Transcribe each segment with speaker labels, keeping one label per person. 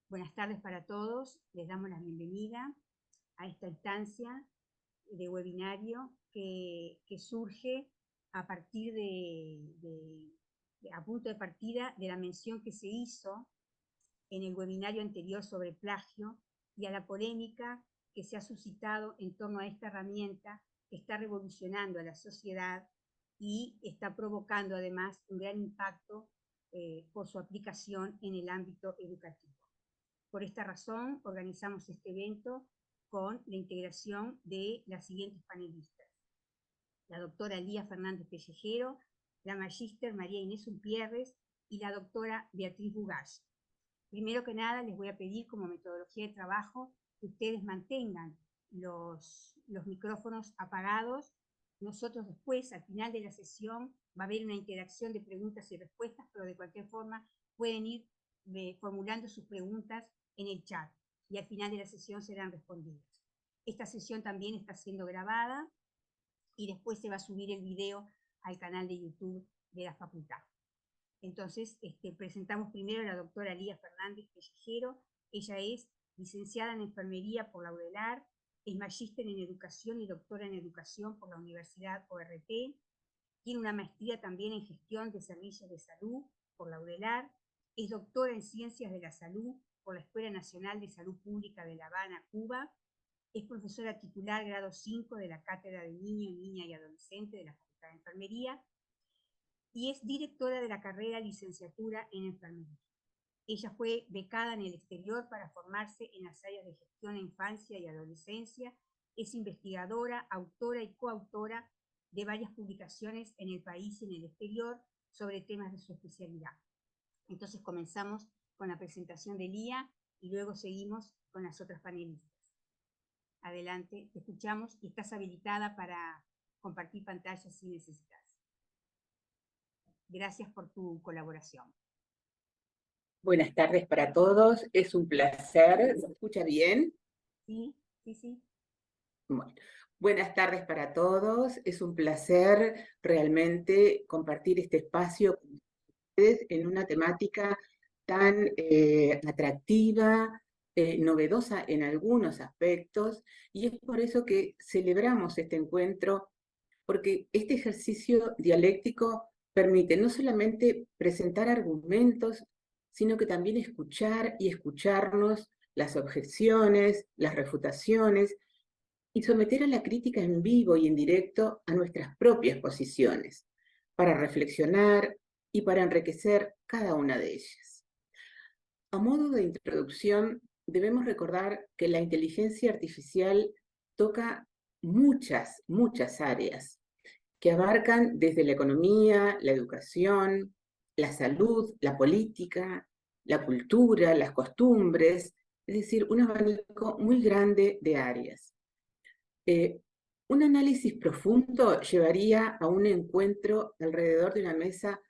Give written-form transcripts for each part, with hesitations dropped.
Speaker 1: Buenas tardes para todos. Les damos la bienvenida a esta instancia de webinario que surge a partir a punto de partida de la mención que se hizo en el webinario anterior sobre plagio y a la polémica que se ha suscitado en torno a esta herramienta que está revolucionando a la sociedad y está provocando además un gran impacto por su aplicación en el ámbito educativo. Por esta razón, organizamos este evento con la integración de las siguientes panelistas: la doctora Lía Fernández Pellejero, la magíster María Inés Umpierres y la doctora Beatriz Bugaz. Primero que nada, les voy a pedir como metodología de trabajo que ustedes mantengan los micrófonos apagados. Nosotros después, al final de la sesión, va a haber una interacción de preguntas y respuestas, pero de cualquier forma pueden ir formulando sus preguntas en el chat y al final de la sesión serán respondidas. Esta sesión también está siendo grabada y después se va a subir el video al canal de YouTube de la facultad. Entonces, presentamos primero a la doctora Lía Fernández Pellejero. Ella es licenciada en Enfermería por la UDELAR, es magíster en Educación y doctora en Educación por la Universidad ORT, tiene una maestría también en Gestión de Servicios de Salud por la UDELAR, es doctora en Ciencias de la Salud por la Escuela Nacional de Salud Pública de La Habana, Cuba, es profesora titular grado 5 de la Cátedra de Niño, Niña y Adolescente de la Facultad de Enfermería y es directora de la carrera Licenciatura en Enfermería. Ella fue becada en el exterior para formarse en las áreas de gestión de infancia y adolescencia, es investigadora, autora y coautora de varias publicaciones en el país y en el exterior sobre temas de su especialidad. Entonces comenzamos con la presentación de Lía y luego seguimos con las otras panelistas. Adelante, te escuchamos y estás habilitada para compartir pantalla si necesitas. Gracias por tu colaboración.
Speaker 2: Buenas tardes para todos, es un placer. ¿Se escucha bien?
Speaker 1: Sí, sí, sí.
Speaker 2: Bueno, buenas tardes para todos, es un placer realmente compartir este espacio con ustedes en una temática tan atractiva, novedosa en algunos aspectos, y es por eso que celebramos este encuentro, porque este ejercicio dialéctico permite no solamente presentar argumentos, sino que también escuchar y escucharnos las objeciones, las refutaciones, y someter a la crítica en vivo y en directo a nuestras propias posiciones, para reflexionar y para enriquecer cada una de ellas. A modo de introducción, debemos recordar que la inteligencia artificial toca muchas áreas que abarcan desde la economía, la educación, la salud, la política, la cultura, las costumbres, es decir, un abanico muy grande de áreas. Un análisis profundo llevaría a un encuentro alrededor de una mesa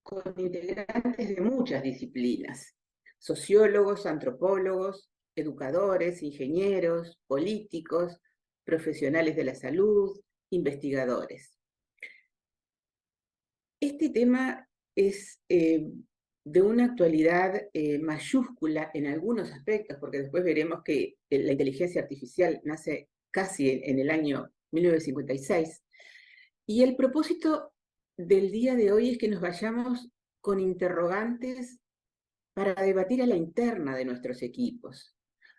Speaker 2: con integrantes de muchas disciplinas: sociólogos, antropólogos, educadores, ingenieros, políticos, profesionales de la salud, investigadores. Este tema es de una actualidad mayúscula en algunos aspectos, porque después veremos que la inteligencia artificial nace casi en el año 1956, y el propósito del día de hoy es que nos vayamos con interrogantes para debatir a la interna de nuestros equipos,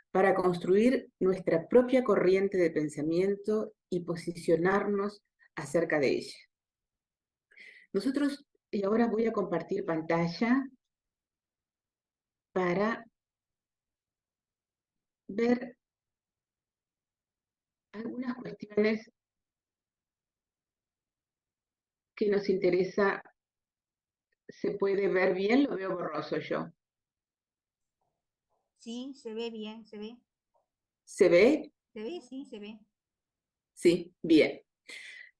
Speaker 2: para construir nuestra propia corriente de pensamiento y posicionarnos acerca de ella. Nosotros, y ahora voy a compartir pantalla para ver algunas cuestiones que nos interesa. ¿Se puede ver bien? Lo veo borroso yo.
Speaker 1: Sí, se ve bien, se ve.
Speaker 2: ¿Se ve?
Speaker 1: ¿Se ve? Sí, se ve.
Speaker 2: Sí, bien.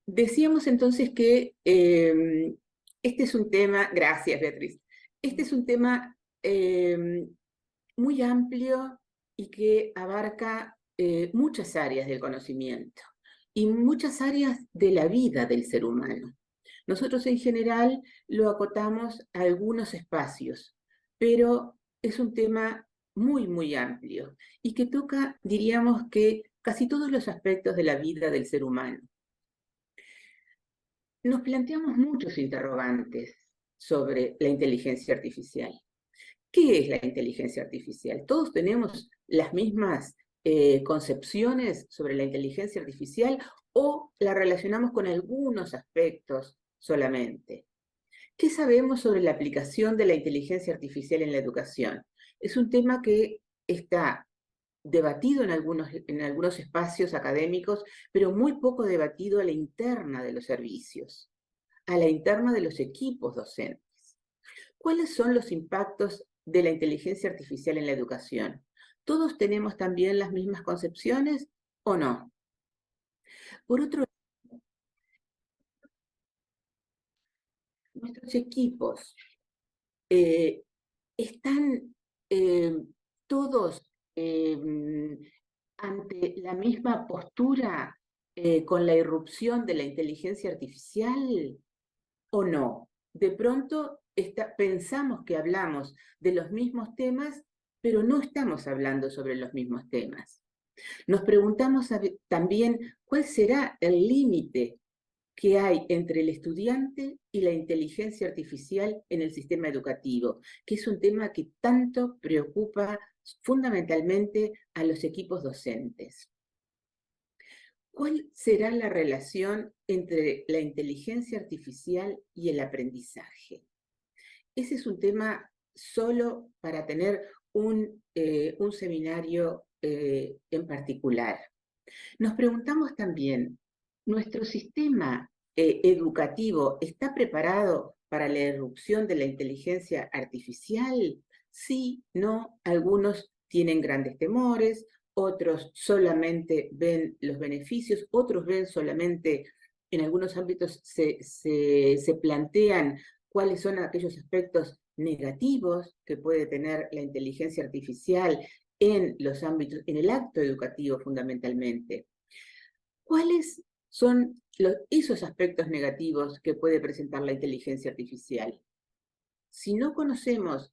Speaker 2: Decíamos entonces que este es un tema, gracias Beatriz, este es un tema muy amplio y que abarca muchas áreas del conocimiento y muchas áreas de la vida del ser humano. Nosotros en general lo acotamos a algunos espacios, pero es un tema muy, muy amplio y que toca, diríamos que, casi todos los aspectos de la vida del ser humano. Nos planteamos muchos interrogantes sobre la inteligencia artificial. ¿Qué es la inteligencia artificial? ¿Todos tenemos las mismas concepciones sobre la inteligencia artificial o la relacionamos con algunos aspectos solamente? ¿Qué sabemos sobre la aplicación de la inteligencia artificial en la educación? Es un tema que está debatido en algunos espacios académicos, pero muy poco debatido a la interna de los servicios, a la interna de los equipos docentes. ¿Cuáles son los impactos de la inteligencia artificial en la educación? ¿Todos tenemos también las mismas concepciones o no? Por otro lado, nuestros equipos están todos ante la misma postura con la irrupción de la inteligencia artificial o no. De pronto pensamos que hablamos de los mismos temas, pero no estamos hablando sobre los mismos temas. Nos preguntamos también cuál será el límite que hay entre el estudiante y la inteligencia artificial en el sistema educativo, que es un tema que tanto preocupa fundamentalmente a los equipos docentes. ¿Cuál será la relación entre la inteligencia artificial y el aprendizaje? Ese es un tema solo para tener un seminario en particular. Nos preguntamos también, ¿nuestro sistema educativo está preparado para la irrupción de la inteligencia artificial? Sí, no, algunos tienen grandes temores, otros solamente ven los beneficios, otros ven solamente, en algunos ámbitos se plantean cuáles son aquellos aspectos negativos que puede tener la inteligencia artificial en los ámbitos, en el acto educativo fundamentalmente. ¿Cuáles son esos aspectos negativos que puede presentar la inteligencia artificial? Si no conocemos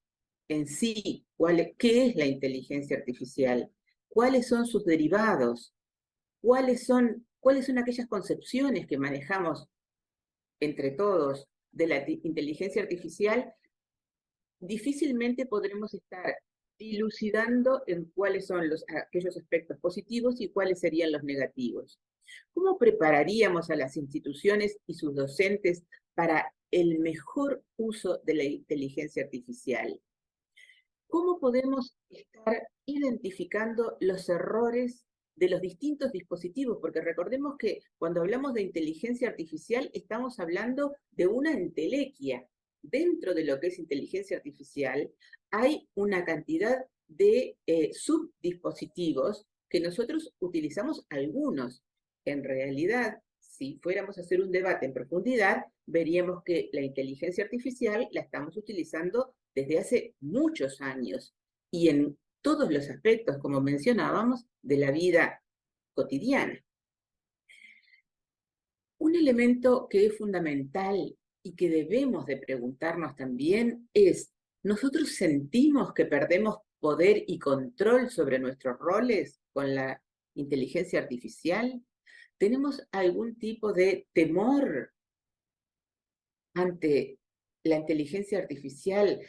Speaker 2: en sí qué es la inteligencia artificial, cuáles son sus derivados, cuáles son aquellas concepciones que manejamos entre todos de la inteligencia artificial, difícilmente podremos estar dilucidando en cuáles son aquellos aspectos positivos y cuáles serían los negativos. ¿Cómo prepararíamos a las instituciones y sus docentes para el mejor uso de la inteligencia artificial? ¿Cómo podemos estar identificando los errores de los distintos dispositivos? Porque recordemos que cuando hablamos de inteligencia artificial estamos hablando de una entelequia. Dentro de lo que es inteligencia artificial hay una cantidad de subdispositivos que nosotros utilizamos algunos. En realidad, si fuéramos a hacer un debate en profundidad, veríamos que la inteligencia artificial la estamos utilizando desde hace muchos años y en todos los aspectos, como mencionábamos, de la vida cotidiana. Un elemento que es fundamental y que debemos de preguntarnos también es, ¿nosotros sentimos que perdemos poder y control sobre nuestros roles con la inteligencia artificial? ¿Tenemos algún tipo de temor ante la inteligencia artificial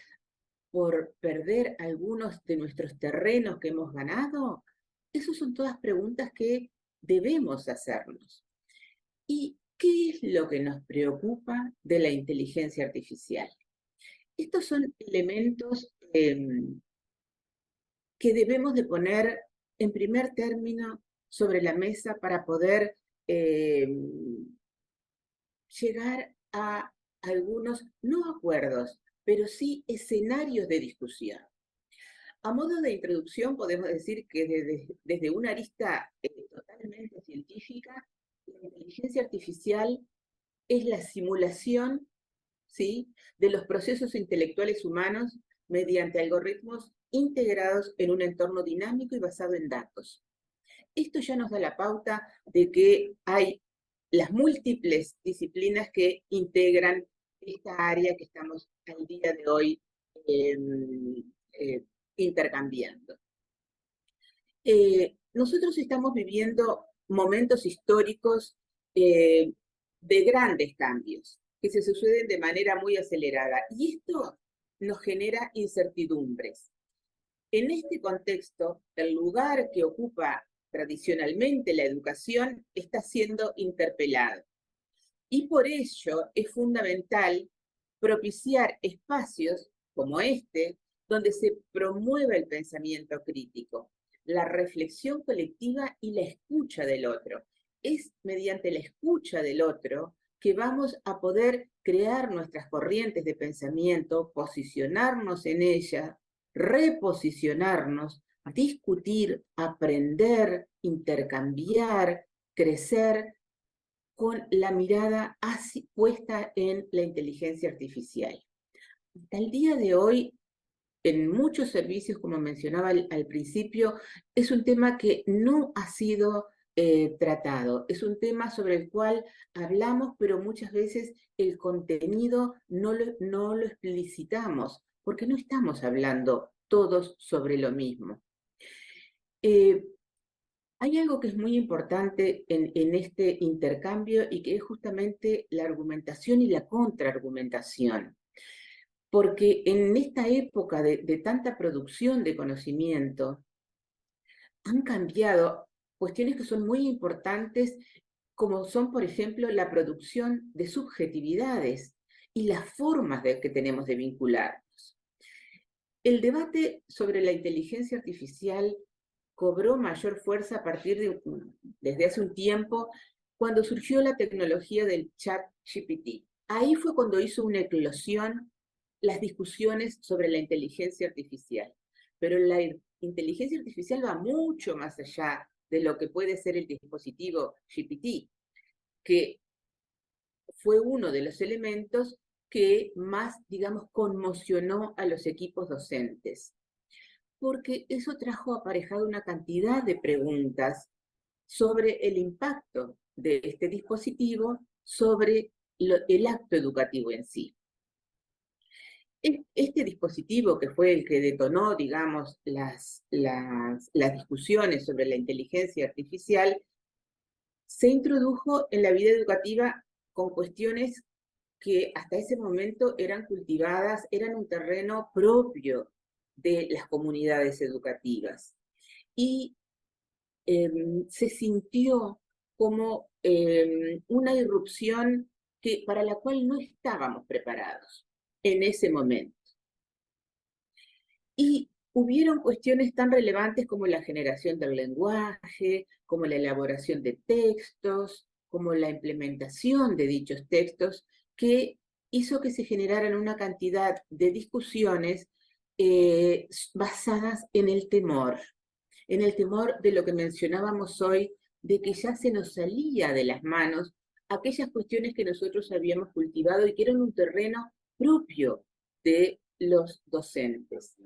Speaker 2: por perder algunos de nuestros terrenos que hemos ganado? Esas son todas preguntas que debemos hacernos. ¿Y qué es lo que nos preocupa de la inteligencia artificial? Estos son elementos que debemos de poner en primer término sobre la mesa para poder llegar a algunos, no acuerdos, pero sí escenarios de discusión. A modo de introducción podemos decir que desde una arista totalmente científica, la inteligencia artificial es la simulación, ¿sí?, de los procesos intelectuales humanos mediante algoritmos integrados en un entorno dinámico y basado en datos. Esto ya nos da la pauta de que hay las múltiples disciplinas que integran esta área que estamos al día de hoy intercambiando. Nosotros estamos viviendo momentos históricos de grandes cambios que se suceden de manera muy acelerada y esto nos genera incertidumbres. En este contexto, el lugar que ocupa tradicionalmente la educación está siendo interpelado y por ello es fundamental propiciar espacios como este donde se promueva el pensamiento crítico, la reflexión colectiva y la escucha del otro. Es mediante la escucha del otro que vamos a poder crear nuestras corrientes de pensamiento, posicionarnos en ellas, reposicionarnos, discutir, aprender, intercambiar, crecer con la mirada puesta en la inteligencia artificial. Hasta el día de hoy, en muchos servicios, como mencionaba al principio, es un tema que no ha sido tratado. Es un tema sobre el cual hablamos, pero muchas veces el contenido no lo explicitamos, porque no estamos hablando todos sobre lo mismo. Hay algo que es muy importante en este intercambio y que es justamente la argumentación y la contraargumentación. Porque en esta época de tanta producción de conocimiento, han cambiado cuestiones que son muy importantes, como son, por ejemplo, la producción de subjetividades y las formas que tenemos de vincularnos. El debate sobre la inteligencia artificial cobró mayor fuerza a partir desde hace un tiempo, cuando surgió la tecnología del ChatGPT. Ahí fue cuando hizo una eclosión las discusiones sobre la inteligencia artificial. Pero la inteligencia artificial va mucho más allá de lo que puede ser el dispositivo GPT, que fue uno de los elementos que más, digamos, conmocionó a los equipos docentes, porque eso trajo aparejado una cantidad de preguntas sobre el impacto de este dispositivo sobre el acto educativo en sí. Este dispositivo, que fue el que detonó, digamos, las discusiones sobre la inteligencia artificial, se introdujo en la vida educativa con cuestiones que hasta ese momento eran cultivadas, eran un terreno propio de las comunidades educativas. Y se sintió como una irrupción para la cual no estábamos preparados en ese momento. Y hubieron cuestiones tan relevantes como la generación del lenguaje, como la elaboración de textos, como la implementación de dichos textos, que hizo que se generaran una cantidad de discusiones basadas en el temor de lo que mencionábamos hoy, de que ya se nos salía de las manos aquellas cuestiones que nosotros habíamos cultivado y que eran un terreno propio de los docentes.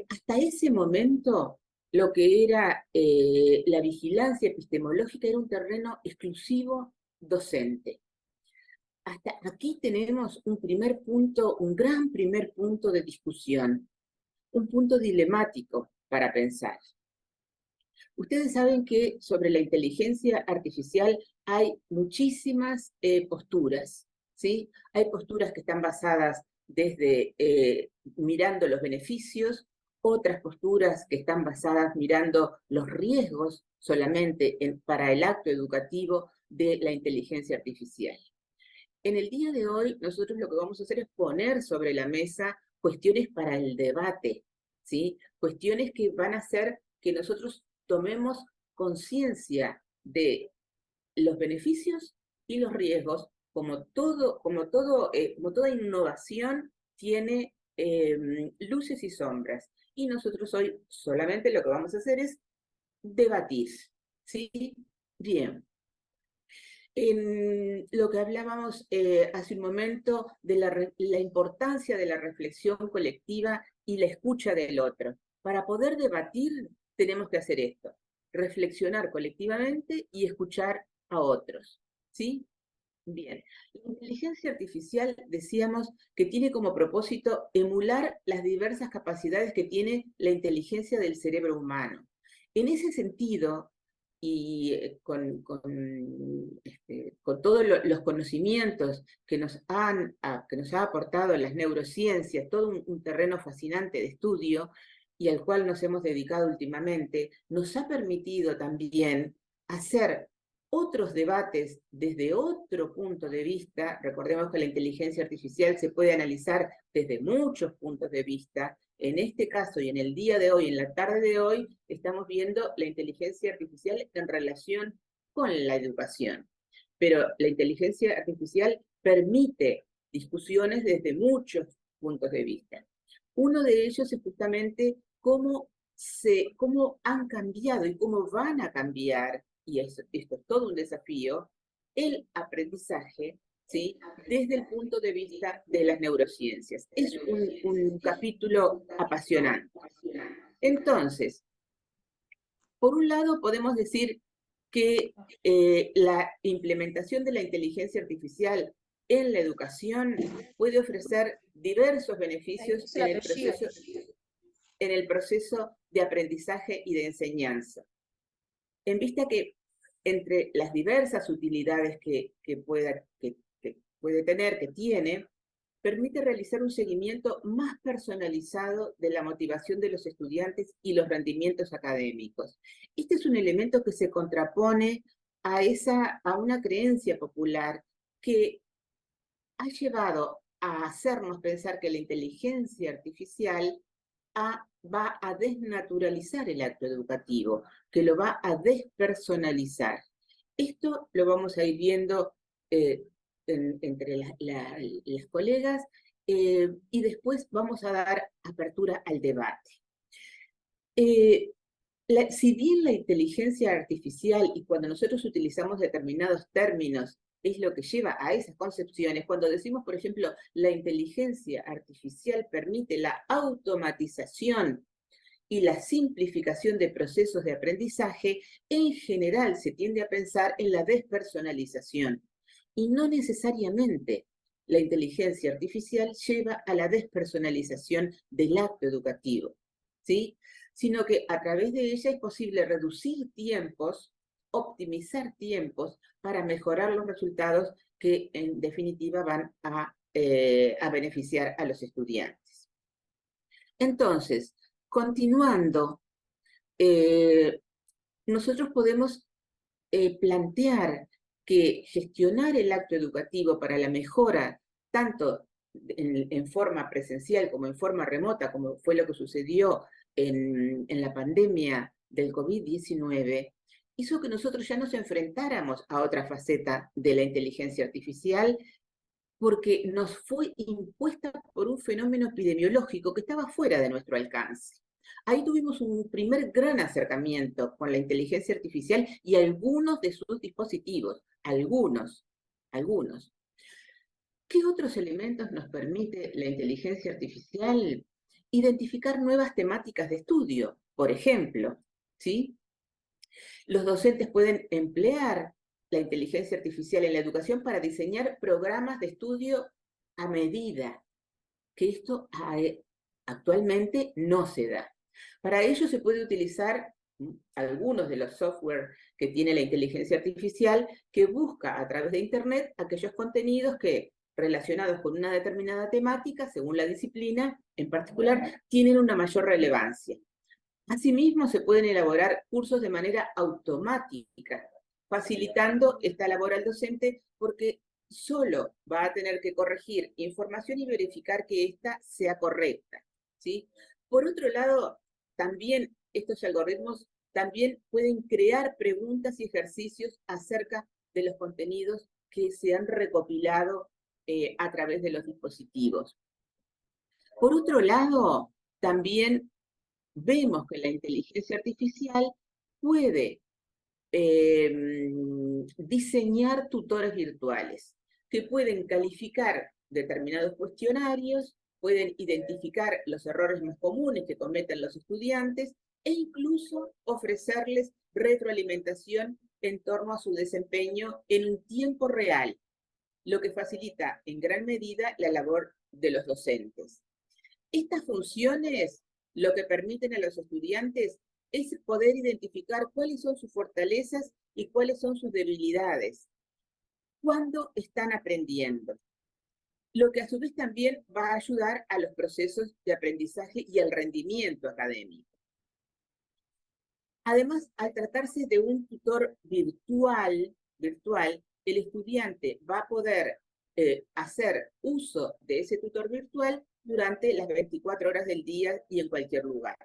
Speaker 2: Hasta ese momento, lo que era la vigilancia epistemológica era un terreno exclusivo docente. Hasta aquí tenemos un primer punto, un gran primer punto de discusión, un punto dilemático para pensar. Ustedes saben que sobre la inteligencia artificial hay muchísimas posturas, ¿sí? Hay posturas que están basadas desde mirando los beneficios, otras posturas que están basadas mirando los riesgos solamente para el acto educativo de la inteligencia artificial. En el día de hoy, nosotros lo que vamos a hacer es poner sobre la mesa cuestiones para el debate, ¿sí? Cuestiones que van a hacer que nosotros tomemos conciencia de los beneficios y los riesgos, como toda innovación tiene luces y sombras. Y nosotros hoy solamente lo que vamos a hacer es debatir, ¿sí? Bien. En lo que hablábamos hace un momento de la importancia de la reflexión colectiva y la escucha del otro. Para poder debatir tenemos que hacer esto, reflexionar colectivamente y escuchar a otros, ¿sí? Bien, la inteligencia artificial decíamos que tiene como propósito emular las diversas capacidades que tiene la inteligencia del cerebro humano. En ese sentido, y con todos los conocimientos que que nos ha aportado las neurociencias, todo un terreno fascinante de estudio y al cual nos hemos dedicado últimamente, nos ha permitido también hacer otros debates desde otro punto de vista. Recordemos que la inteligencia artificial se puede analizar desde muchos puntos de vista. En este caso y en el día de hoy, en la tarde de hoy, estamos viendo la inteligencia artificial en relación con la educación. Pero la inteligencia artificial permite discusiones desde muchos puntos de vista. Uno de ellos es justamente cómo han cambiado y cómo van a cambiar, y esto es todo un desafío, el aprendizaje, ¿sí? Desde el punto de vista de las neurociencias. Es un capítulo apasionante. Entonces, por un lado podemos decir que la implementación de la inteligencia artificial en la educación puede ofrecer diversos beneficios en el proceso de aprendizaje y de enseñanza. En vista que entre las diversas utilidades que puede tener, que tiene, permite realizar un seguimiento más personalizado de la motivación de los estudiantes y los rendimientos académicos. Este es un elemento que se contrapone a una creencia popular que ha llevado a hacernos pensar que la inteligencia artificial va a desnaturalizar el acto educativo, que lo va a despersonalizar. Esto lo vamos a ir viendo entre las colegas y después vamos a dar apertura al debate. Si bien la inteligencia artificial, y cuando nosotros utilizamos determinados términos, es lo que lleva a esas concepciones, cuando decimos, por ejemplo, la inteligencia artificial permite la automatización y la simplificación de procesos de aprendizaje, en general se tiende a pensar en la despersonalización. Y no necesariamente la inteligencia artificial lleva a la despersonalización del acto educativo, ¿sí? Sino que a través de ella es posible reducir tiempos, optimizar tiempos para mejorar los resultados que en definitiva van a beneficiar a los estudiantes. Entonces, continuando, nosotros podemos plantear que gestionar el acto educativo para la mejora, tanto en forma presencial como en forma remota, como fue lo que sucedió en la pandemia del COVID-19, hizo que nosotros ya nos enfrentáramos a otra faceta de la inteligencia artificial, porque nos fue impuesta por un fenómeno epidemiológico que estaba fuera de nuestro alcance. Ahí tuvimos un primer gran acercamiento con la inteligencia artificial y algunos de sus dispositivos, algunos. ¿Qué otros elementos nos permite la inteligencia artificial? Identificar nuevas temáticas de estudio, por ejemplo, ¿sí? Los docentes pueden emplear la inteligencia artificial en la educación para diseñar programas de estudio a medida, que esto actualmente no se da. Para ello se puede utilizar algunos de los software que tiene la inteligencia artificial, que busca a través de Internet aquellos contenidos que, relacionados con una determinada temática, según la disciplina en particular, tienen una mayor relevancia. Asimismo, se pueden elaborar cursos de manera automática, facilitando esta labor al docente porque solo va a tener que corregir información y verificar que ésta sea correcta, ¿sí? Por otro lado, también estos algoritmos también pueden crear preguntas y ejercicios acerca de los contenidos que se han recopilado a través de los dispositivos. Por otro lado, también vemos que la inteligencia artificial puede diseñar tutores virtuales que pueden calificar determinados cuestionarios, pueden identificar los errores más comunes que cometen los estudiantes e incluso ofrecerles retroalimentación en torno a su desempeño en un tiempo real. lo que facilita en gran medida la labor de los docentes. Estas funciones lo que permiten a los estudiantes es poder identificar cuáles son sus fortalezas y cuáles son sus debilidades cuando están aprendiendo. Lo que a su vez también va a ayudar a los procesos de aprendizaje y al rendimiento académico. Además, al tratarse de un tutor virtual, el estudiante va a poder hacer uso de ese tutor virtual durante las 24 horas del día y en cualquier lugar.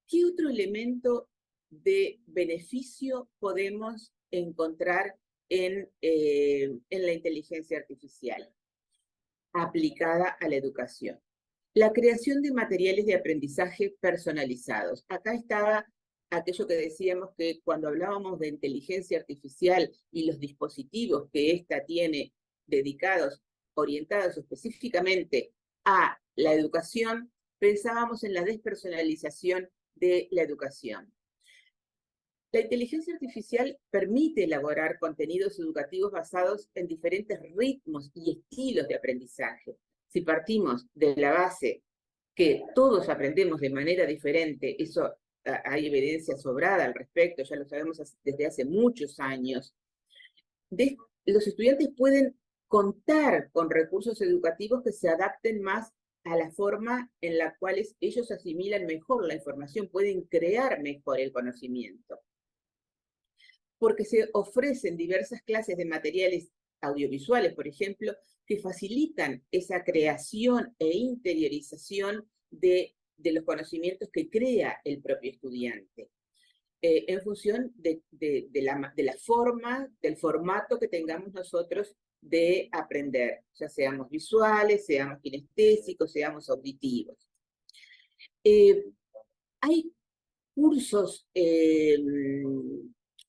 Speaker 2: ¿Qué otro elemento de beneficio podemos encontrar en la inteligencia artificial aplicada a la educación? La creación de materiales de aprendizaje personalizados. Acá estaba aquello que decíamos que cuando hablábamos de inteligencia artificial y los dispositivos que ésta tiene dedicados, orientados específicamente a la educación, pensábamos en la despersonalización de la educación. La inteligencia artificial permite elaborar contenidos educativos basados en diferentes ritmos y estilos de aprendizaje. Si partimos de la base que todos aprendemos de manera diferente, eso hay evidencia sobrada al respecto, ya lo sabemos desde hace muchos años, los estudiantes pueden contar con recursos educativos que se adapten más a la forma en la cual ellos asimilan mejor la información, pueden crear mejor el conocimiento. Porque se ofrecen diversas clases de materiales audiovisuales, por ejemplo, que facilitan esa creación e interiorización de los conocimientos que crea el propio estudiante, en función de la forma, del formato que tengamos nosotros de aprender, ya seamos visuales, seamos kinestésicos, seamos auditivos. Hay cursos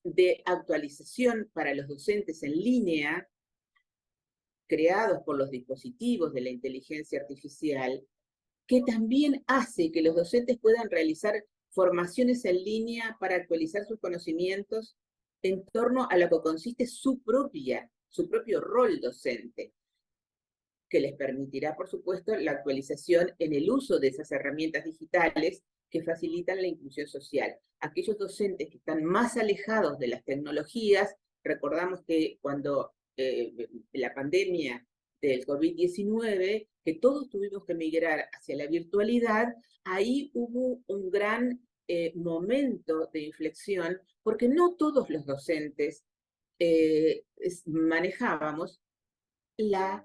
Speaker 2: de actualización para los docentes en línea, creados por los dispositivos de la inteligencia artificial, que también hace que los docentes puedan realizar formaciones en línea para actualizar sus conocimientos en torno a lo que consiste su propio rol docente, que les permitirá, por supuesto, la actualización en el uso de esas herramientas digitales que facilitan la inclusión social. Aquellos docentes que están más alejados de las tecnologías, recordamos que cuando la pandemia del COVID-19, que todos tuvimos que migrar hacia la virtualidad, ahí hubo un gran momento de inflexión, porque no todos los docentes manejábamos las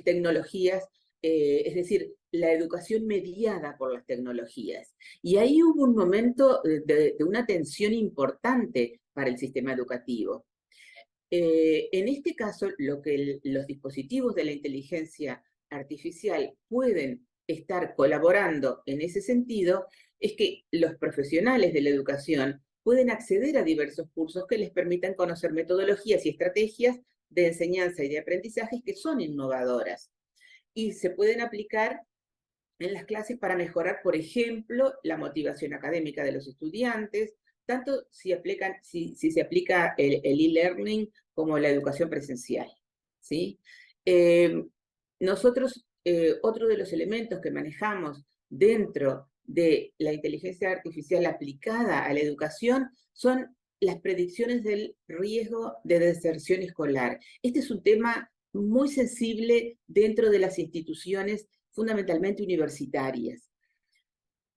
Speaker 2: tecnologías, es decir, la educación mediada por las tecnologías. Y ahí hubo un momento de una tensión importante para el sistema educativo. En este caso, lo que los dispositivos de la inteligencia artificial pueden estar colaborando en ese sentido es que los profesionales de la educación pueden acceder a diversos cursos que les permitan conocer metodologías y estrategias de enseñanza y de aprendizaje que son innovadoras y se pueden aplicar en las clases para mejorar, por ejemplo, la motivación académica de los estudiantes, tanto si se aplica el e-learning como la educación presencial, ¿sí? Nosotros, otro de los elementos que manejamos dentro de la inteligencia artificial aplicada a la educación son las predicciones del riesgo de deserción escolar. Este es un tema muy sensible dentro de las instituciones fundamentalmente universitarias.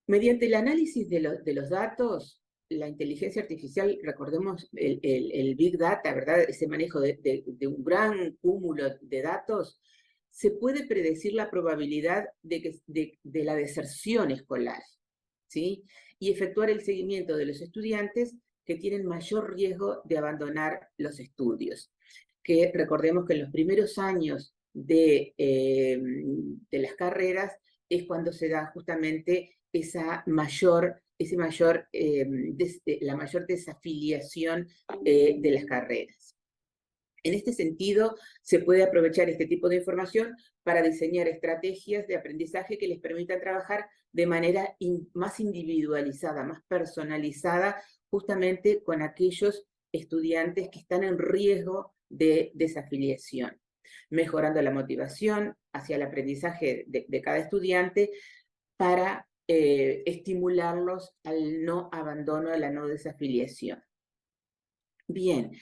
Speaker 2: Mediante el análisis de los datos, la inteligencia artificial, recordemos el Big Data, ¿verdad? Ese manejo de un gran cúmulo de datos, se puede predecir la probabilidad de la deserción escolar, ¿sí? Y efectuar el seguimiento de los estudiantes que tienen mayor riesgo de abandonar los estudios. Que recordemos que en los primeros años de las carreras es cuando se da justamente la mayor desafiliación de las carreras. En este sentido, se puede aprovechar este tipo de información para diseñar estrategias de aprendizaje que les permitan trabajar de manera más individualizada, más personalizada, justamente con aquellos estudiantes que están en riesgo de desafiliación. mejorando la motivación hacia el aprendizaje de cada estudiante para estimularlos al no abandono, a la no desafiliación. Bien,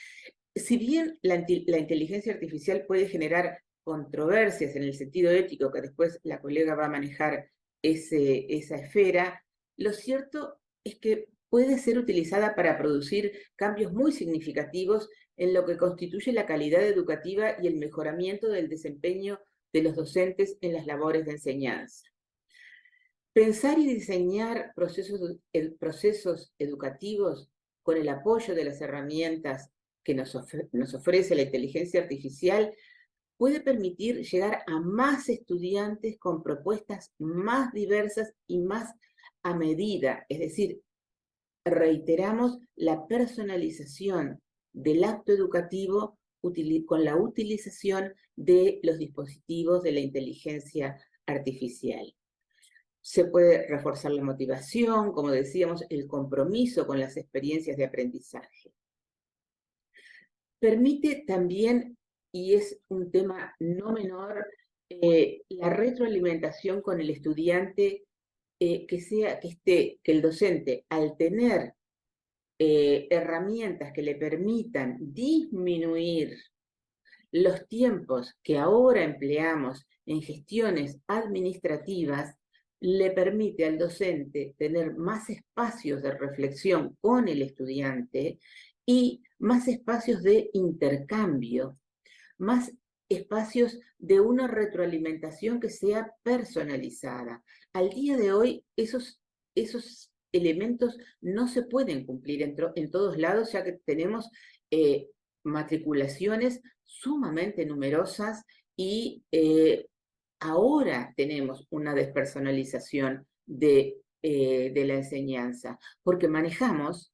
Speaker 2: si bien la inteligencia artificial puede generar controversias en el sentido ético, que después la colega va a manejar esa esfera, lo cierto es que puede ser utilizada para producir cambios muy significativos en lo que constituye la calidad educativa y el mejoramiento del desempeño de los docentes en las labores de enseñanza. Pensar y diseñar procesos educativos con el apoyo de las herramientas que nos ofrece la inteligencia artificial puede permitir llegar a más estudiantes con propuestas más diversas y más a medida. Es decir, reiteramos la personalización del acto educativo con la utilización de los dispositivos de la inteligencia artificial. Se puede reforzar la motivación, como decíamos, el compromiso con las experiencias de aprendizaje. Permite también, y es un tema no menor, la retroalimentación con el estudiante, que el docente, al tener herramientas que le permitan disminuir los tiempos que ahora empleamos en gestiones administrativas, le permite al docente tener más espacios de reflexión con el estudiante y más espacios de intercambio, más espacios de una retroalimentación que sea personalizada. Al día de hoy, esos elementos no se pueden cumplir en todos lados, ya que tenemos matriculaciones sumamente numerosas y ahora tenemos una despersonalización de la enseñanza, porque manejamos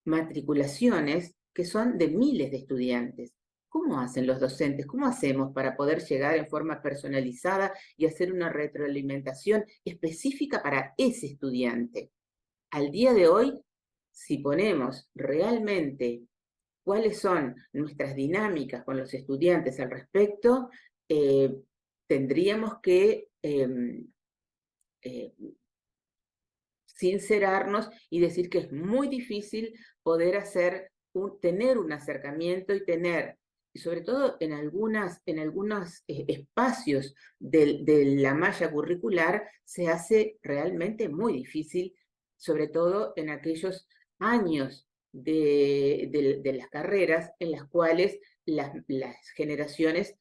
Speaker 2: matriculaciones que son de miles de estudiantes. ¿Cómo hacen los docentes? ¿Cómo hacemos para poder llegar en forma personalizada y hacer una retroalimentación específica para ese estudiante? Al día de hoy, si ponemos realmente cuáles son nuestras dinámicas con los estudiantes al respecto, tendríamos que sincerarnos y decir que es muy difícil poder tener un acercamiento y sobre todo en algunos espacios de la malla curricular, se hace realmente muy difícil, sobre todo en aquellos años de las carreras en las cuales las generaciones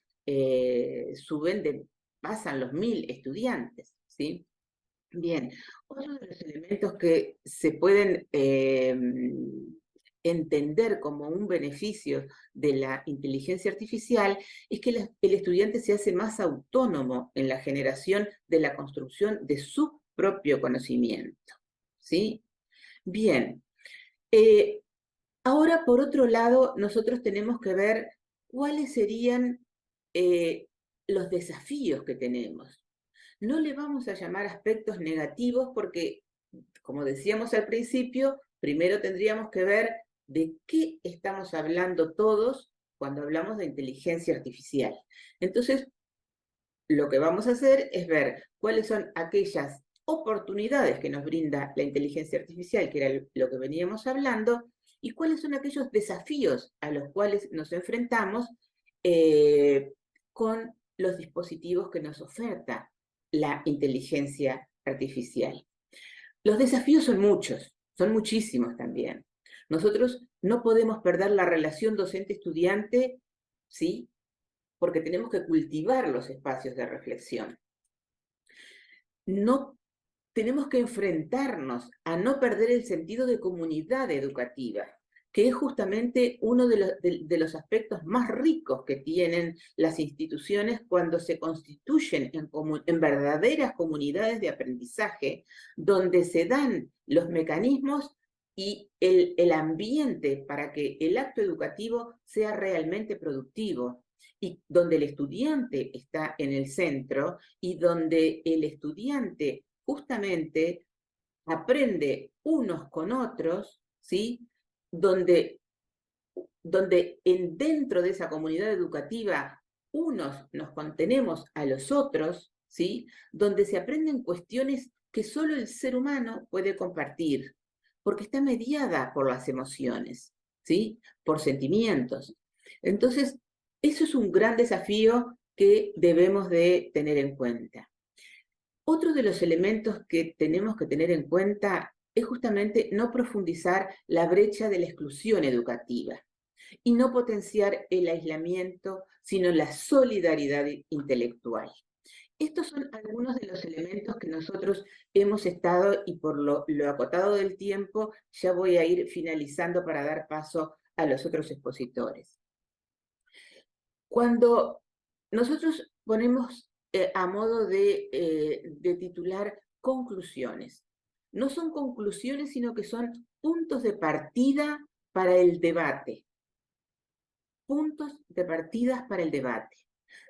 Speaker 2: pasan los 1000 estudiantes, ¿sí? Bien, otro de los elementos que se pueden entender como un beneficio de la inteligencia artificial es que el estudiante se hace más autónomo en la generación de la construcción de su propio conocimiento, ¿sí? Bien, ahora por otro lado nosotros tenemos que ver cuáles serían los desafíos que tenemos. No le vamos a llamar aspectos negativos porque, como decíamos al principio, primero tendríamos que ver de qué estamos hablando todos cuando hablamos de inteligencia artificial. Entonces, lo que vamos a hacer es ver cuáles son aquellas oportunidades que nos brinda la inteligencia artificial, que era lo que veníamos hablando, y cuáles son aquellos desafíos a los cuales nos enfrentamos con los dispositivos que nos oferta la inteligencia artificial. Los desafíos son muchos, son muchísimos también. Nosotros no podemos perder la relación docente-estudiante, ¿sí? Porque tenemos que cultivar los espacios de reflexión. No tenemos que enfrentarnos a no perder el sentido de comunidad educativa, que es justamente uno de los aspectos más ricos que tienen las instituciones cuando se constituyen en verdaderas comunidades de aprendizaje, donde se dan los mecanismos y el ambiente para que el acto educativo sea realmente productivo, y donde el estudiante está en el centro y donde el estudiante justamente aprende unos con otros, ¿sí? Donde dentro de esa comunidad educativa unos nos contenemos a los otros, ¿sí? Donde se aprenden cuestiones que solo el ser humano puede compartir, porque está mediada por las emociones, ¿sí? Por sentimientos. Entonces, eso es un gran desafío que debemos de tener en cuenta. Otro de los elementos que tenemos que tener en cuenta es justamente no profundizar la brecha de la exclusión educativa y no potenciar el aislamiento, sino la solidaridad intelectual. Estos son algunos de los elementos que nosotros hemos estado, y por lo acotado del tiempo, ya voy a ir finalizando para dar paso a los otros expositores. Cuando nosotros ponemos a modo de titular conclusiones, no son conclusiones, sino que son puntos de partida para el debate. Puntos de partida para el debate.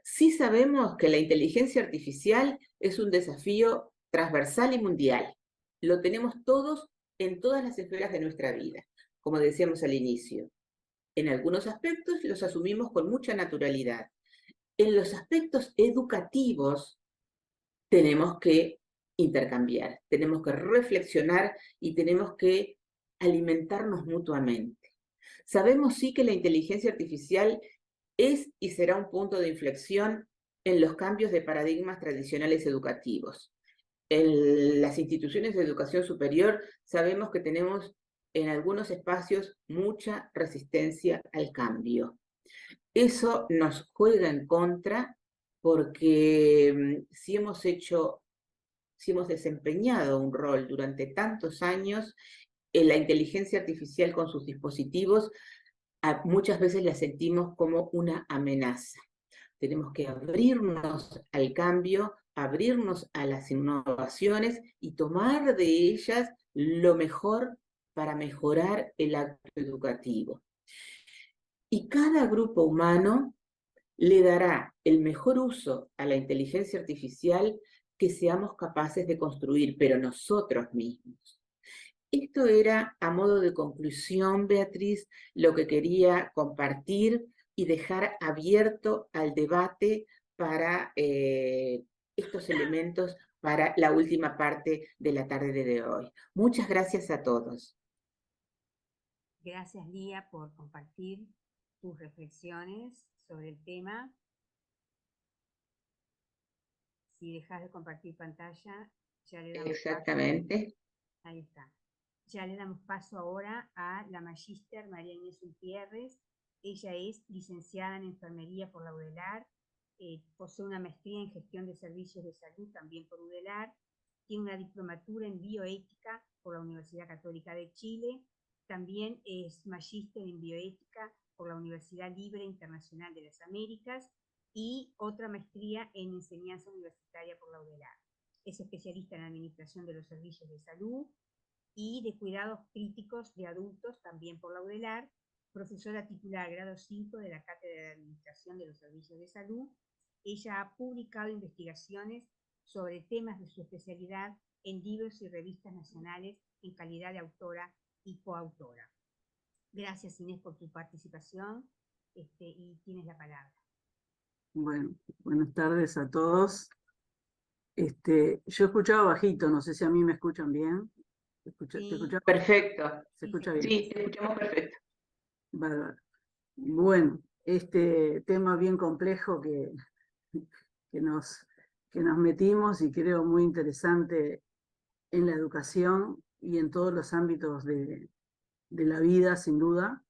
Speaker 2: Sí sabemos que la inteligencia artificial es un desafío transversal y mundial. Lo tenemos todos en todas las esferas de nuestra vida, como decíamos al inicio. En algunos aspectos los asumimos con mucha naturalidad. En los aspectos educativos tenemos que intercambiar, tenemos que reflexionar y tenemos que alimentarnos mutuamente. Sabemos sí que la inteligencia artificial es y será un punto de inflexión en los cambios de paradigmas tradicionales educativos. En las instituciones de educación superior sabemos que tenemos en algunos espacios mucha resistencia al cambio. Eso nos juega en contra porque si hemos desempeñado un rol durante tantos años, la inteligencia artificial con sus dispositivos muchas veces la sentimos como una amenaza. Tenemos que abrirnos al cambio, abrirnos a las innovaciones y tomar de ellas lo mejor para mejorar el acto educativo. Y cada grupo humano le dará el mejor uso a la inteligencia artificial que seamos capaces de construir, pero nosotros mismos. Esto era, a modo de conclusión, Beatriz, lo que quería compartir y dejar abierto al debate para estos elementos para la última parte de la tarde de hoy. Muchas gracias a todos.
Speaker 1: Gracias, Lía, por compartir tus reflexiones sobre el tema. Si dejas de compartir pantalla, ya le damos
Speaker 2: Exactamente.
Speaker 1: Paso. Ahí está. Ya le damos paso ahora a la magíster María Inés Gutiérrez. Ella es licenciada en enfermería por la UDELAR, posee una maestría en gestión de servicios de salud también por UDELAR, tiene una diplomatura en bioética por la Universidad Católica de Chile, también es magíster en bioética por la Universidad Libre Internacional de las Américas y otra maestría en enseñanza universitaria por la UDELAR. Es especialista en administración de los servicios de salud y de cuidados críticos de adultos, también por la UDELAR, profesora titular grado 5 de la Cátedra de Administración de los Servicios de Salud. Ella ha publicado investigaciones sobre temas de su especialidad en libros y revistas nacionales en calidad de autora y coautora. Gracias, Inés, por tu participación y tienes la palabra.
Speaker 3: Bueno, buenas tardes a todos. Yo escuchaba bajito, no sé si a mí me escuchan bien.
Speaker 1: Sí.
Speaker 3: ¿Te escuchaba?
Speaker 2: Perfecto.
Speaker 3: ¿Se escucha bien?
Speaker 2: Sí, te escuchamos perfecto.
Speaker 3: Bárbaro. Bueno, este tema bien complejo que nos metimos y creo muy interesante en la educación y en todos los ámbitos de la vida, sin duda,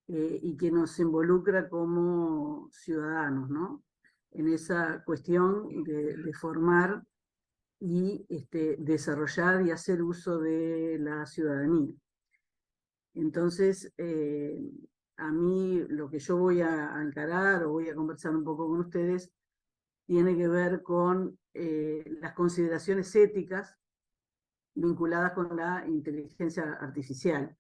Speaker 3: y que nos involucra como ciudadanos, ¿no? En esa cuestión de formar y desarrollar y hacer uso de la ciudadanía. Entonces, a mí lo que yo voy a encarar o voy a conversar un poco con ustedes tiene que ver con las consideraciones éticas vinculadas con la inteligencia artificial.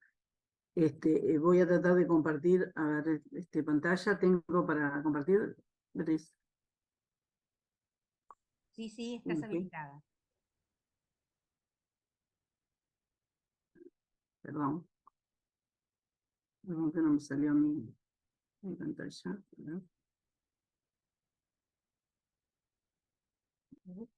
Speaker 3: Voy a tratar de compartir, a ver, pantalla. ¿Tengo para compartir, Beatriz?
Speaker 1: Sí, estás habilitada.
Speaker 3: Perdón. Perdón que no me salió mi pantalla. ¿No?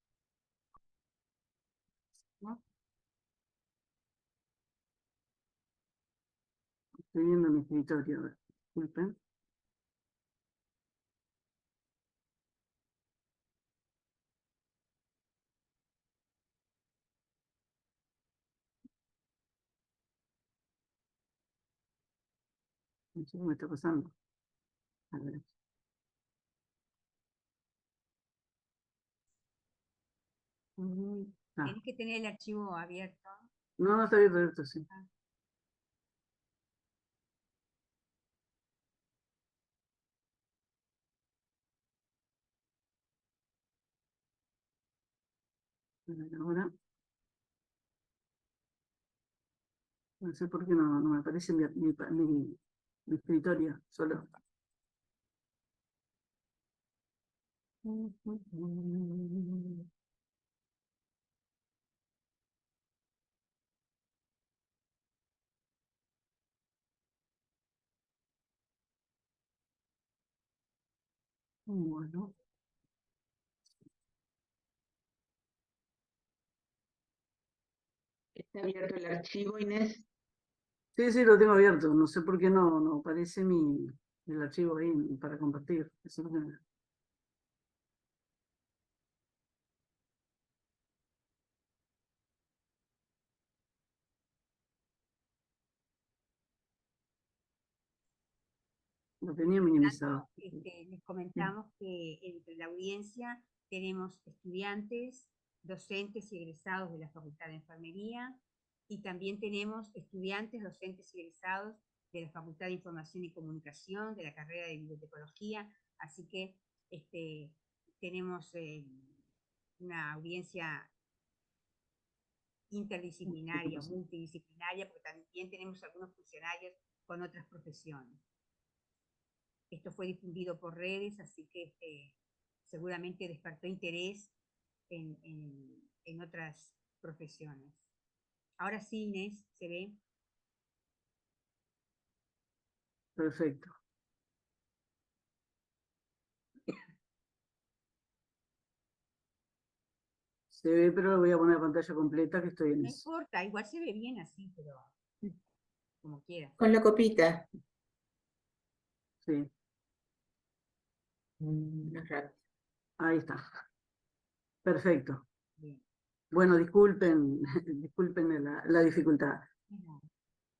Speaker 3: Estoy viendo mi escritorio, disculpen. No sé qué me está pasando. A ver. Ah,
Speaker 1: Tienes que tener el archivo abierto.
Speaker 3: no, no está abierto, sí.
Speaker 1: Ah.
Speaker 3: A ver, ahora. No sé por qué no me aparece mi escritorio solo. Bueno,
Speaker 2: ¿Está abierto el archivo, Inés?
Speaker 3: sí, lo tengo abierto. No sé por qué no aparece el archivo ahí para compartir. Eso es lo que lo tenía minimizado.
Speaker 1: Les comentamos que entre la audiencia tenemos estudiantes, docentes y egresados de la Facultad de Enfermería, y también tenemos estudiantes, docentes y egresados de la Facultad de Información y Comunicación, de la carrera de Bibliotecología, así que tenemos una audiencia interdisciplinaria o multidisciplinaria, porque también tenemos algunos funcionarios con otras profesiones. Esto fue difundido por redes, así que seguramente despertó interés en otras profesiones. Ahora sí, Inés, ¿se ve?
Speaker 3: Perfecto. Se ve, pero lo voy a poner a pantalla completa que estoy en
Speaker 1: No
Speaker 3: eso.
Speaker 1: importa, igual se ve bien así, pero como quieras.
Speaker 2: Con la copita.
Speaker 3: Sí,
Speaker 2: Más rápido.
Speaker 3: ahí está. Perfecto.
Speaker 1: Bien.
Speaker 3: Bueno, disculpen, disculpen la dificultad.
Speaker 1: Ajá.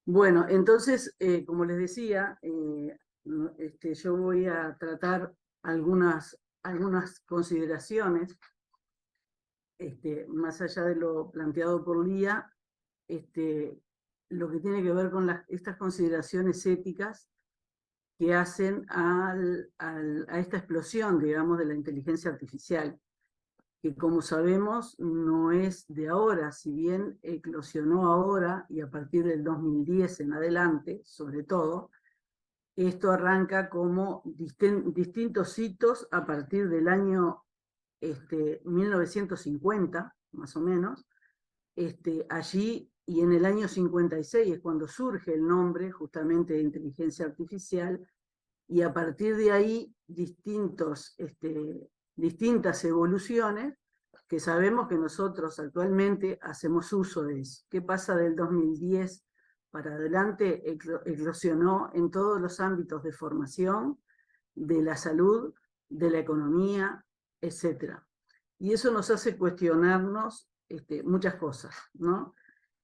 Speaker 3: Bueno, entonces, como les decía, yo voy a tratar algunas consideraciones, más allá de lo planteado por Lía, lo que tiene que ver con estas consideraciones éticas que hacen a esta explosión, digamos, de la inteligencia artificial, que como sabemos no es de ahora, si bien eclosionó ahora y a partir del 2010 en adelante, sobre todo, esto arranca como distintos hitos a partir del año 1950, más o menos, allí y en el año 56 es cuando surge el nombre justamente de inteligencia artificial, y a partir de ahí distintas evoluciones que sabemos que nosotros actualmente hacemos uso de eso. ¿Qué pasa del 2010 para adelante? Eclosionó en todos los ámbitos de formación, de la salud, de la economía, etc. Y eso nos hace cuestionarnos muchas cosas, ¿no?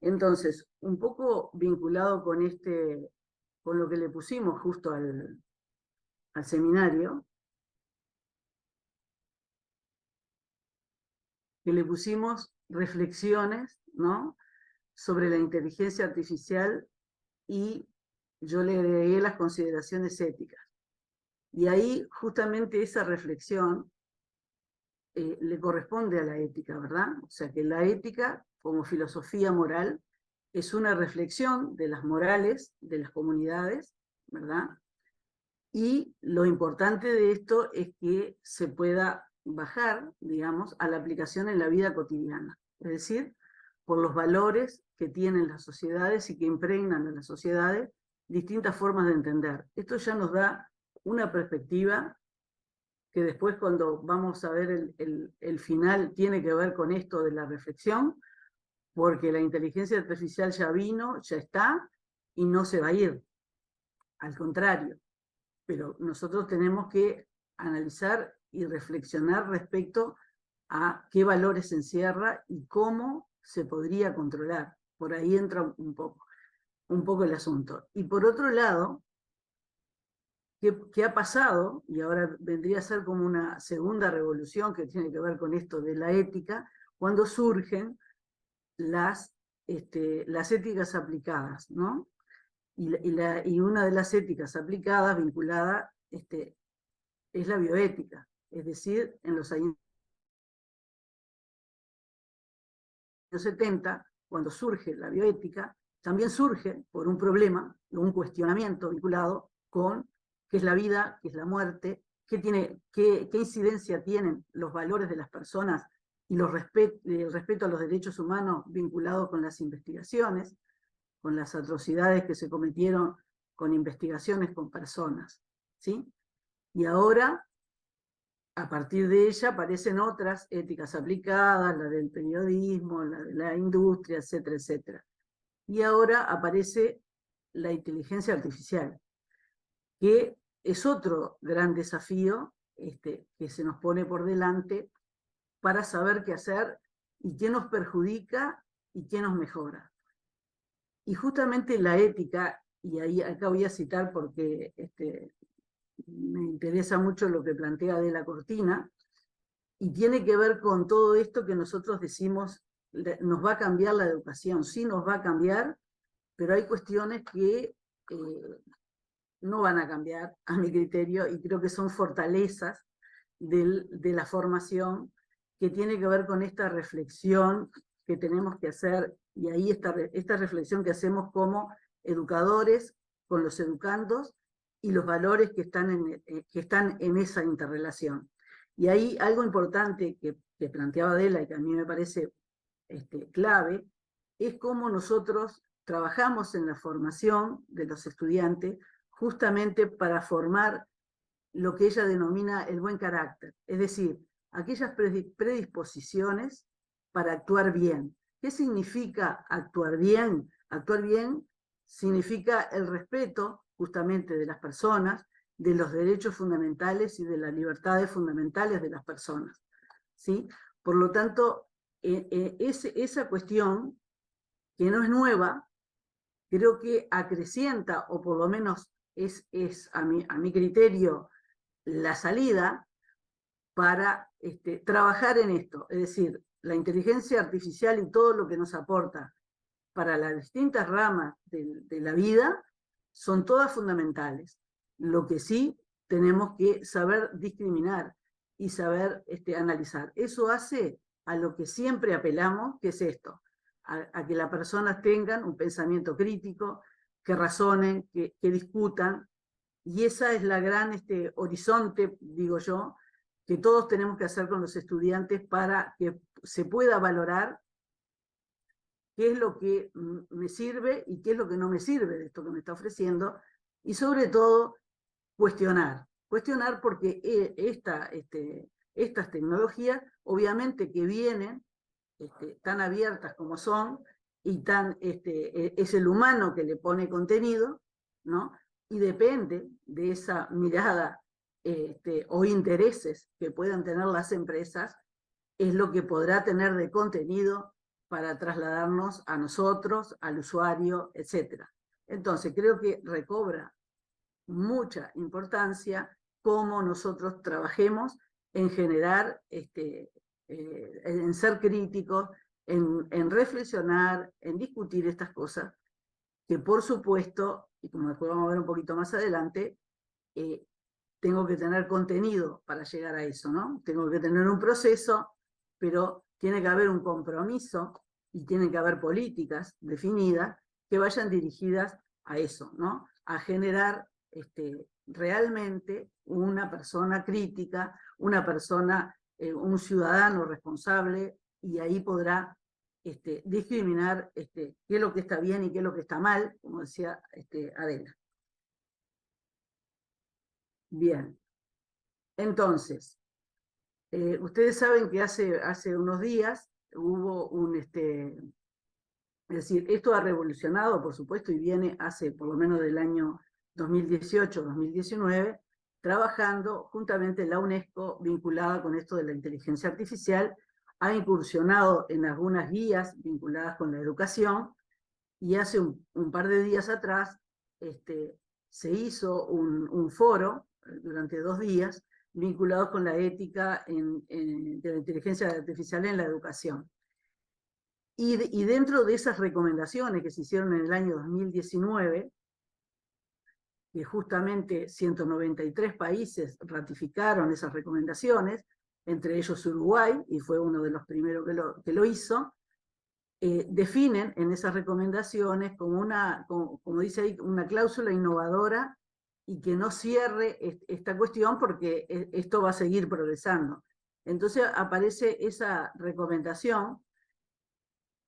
Speaker 3: Entonces, un poco vinculado con lo que le pusimos justo al seminario, que le pusimos reflexiones, ¿no?, sobre la inteligencia artificial, y yo le agregué las consideraciones éticas. Y ahí justamente esa reflexión le corresponde a la ética, ¿verdad? O sea que la ética, como filosofía moral, es una reflexión de las morales de las comunidades, ¿verdad? Y lo importante de esto es que se pueda bajar, digamos, a la aplicación en la vida cotidiana. Es decir, por los valores que tienen las sociedades y que impregnan a las sociedades distintas formas de entender. Esto ya nos da una perspectiva que después cuando vamos a ver el final tiene que ver con esto de la reflexión, porque la inteligencia artificial ya vino, ya está, y no se va a ir. Al contrario, pero nosotros tenemos que analizar y reflexionar respecto a qué valores encierra y cómo se podría controlar. Por ahí entra un poco el asunto. Y por otro lado, ¿qué ha pasado? Y ahora vendría a ser como una segunda revolución que tiene que ver con esto de la ética, cuando surgen las éticas aplicadas, ¿no? Y una de las éticas aplicadas vinculada es la bioética, es decir, en los años 70, cuando surge la bioética, también surge por un problema, un cuestionamiento vinculado con qué es la vida, qué es la muerte, qué incidencia tienen los valores de las personas y el respeto a los derechos humanos vinculado con las investigaciones, con las atrocidades que se cometieron con investigaciones con personas, ¿sí? Y ahora, a partir de ella, aparecen otras éticas aplicadas, la del periodismo, la de la industria, etcétera, etcétera. Y ahora aparece la inteligencia artificial, que es otro gran desafío que se nos pone por delante para saber qué hacer y qué nos perjudica y qué nos mejora. Y justamente la ética, y acá voy a citar porque me interesa mucho lo que plantea Adela Cortina, y tiene que ver con todo esto que nosotros decimos, nos va a cambiar la educación, sí nos va a cambiar, pero hay cuestiones que no van a cambiar, a mi criterio, y creo que son fortalezas de la formación, que tiene que ver con esta reflexión que tenemos que hacer, y ahí esta reflexión que hacemos como educadores, con los educandos, y los valores que están en esa interrelación. Y ahí algo importante que planteaba Adela y que a mí me parece clave, es cómo nosotros trabajamos en la formación de los estudiantes justamente para formar lo que ella denomina el buen carácter, es decir, aquellas predisposiciones para actuar bien. ¿Qué significa actuar bien? Actuar bien significa el respeto justamente de las personas, de los derechos fundamentales y de las libertades fundamentales de las personas, ¿sí? Por lo tanto, esa cuestión, que no es nueva, creo que acrecienta, o por lo menos es a mi criterio, la salida para trabajar en esto. Es decir, la inteligencia artificial y todo lo que nos aporta para las distintas ramas de la vida son todas fundamentales. Lo que sí tenemos que saber discriminar y saber analizar. Eso hace a lo que siempre apelamos, que es esto, a que las personas tengan un pensamiento crítico, que razonen, que discutan, y esa es la gran horizonte, digo yo, que todos tenemos que hacer con los estudiantes para que se pueda valorar qué es lo que me sirve y qué es lo que no me sirve de esto que me está ofreciendo, y sobre todo cuestionar porque estas tecnologías, obviamente que vienen tan abiertas como son, y es el humano que le pone contenido, ¿no? Y depende de esa mirada o intereses que puedan tener las empresas, es lo que podrá tener de contenido para trasladarnos a nosotros, al usuario, etc. Entonces, creo que recobra mucha importancia cómo nosotros trabajemos en generar, en ser críticos, en reflexionar, en discutir estas cosas, que por supuesto, y como después vamos a ver un poquito más adelante, tengo que tener contenido para llegar a eso, ¿no? Tengo que tener un proceso, pero tiene que haber un compromiso y tienen que haber políticas definidas que vayan dirigidas a eso, ¿no? A generar realmente una persona crítica, una persona, un ciudadano responsable, y ahí podrá discriminar qué es lo que está bien y qué es lo que está mal, como decía Adela. Bien. Entonces, ustedes saben que hace unos días hubo es decir, esto ha revolucionado, por supuesto, y viene hace por lo menos del año 2018-2019, trabajando juntamente la UNESCO vinculada con esto de la inteligencia artificial, ha incursionado en algunas guías vinculadas con la educación, y hace un par de días atrás se hizo un foro durante 2 días vinculados con la ética de la inteligencia artificial en la educación. Y dentro de esas recomendaciones que se hicieron en el año 2019, que justamente 193 países ratificaron esas recomendaciones, entre ellos Uruguay, y fue uno de los primeros que lo hizo, definen en esas recomendaciones como dice ahí, una cláusula innovadora y que no cierre esta cuestión porque esto va a seguir progresando. Entonces aparece esa recomendación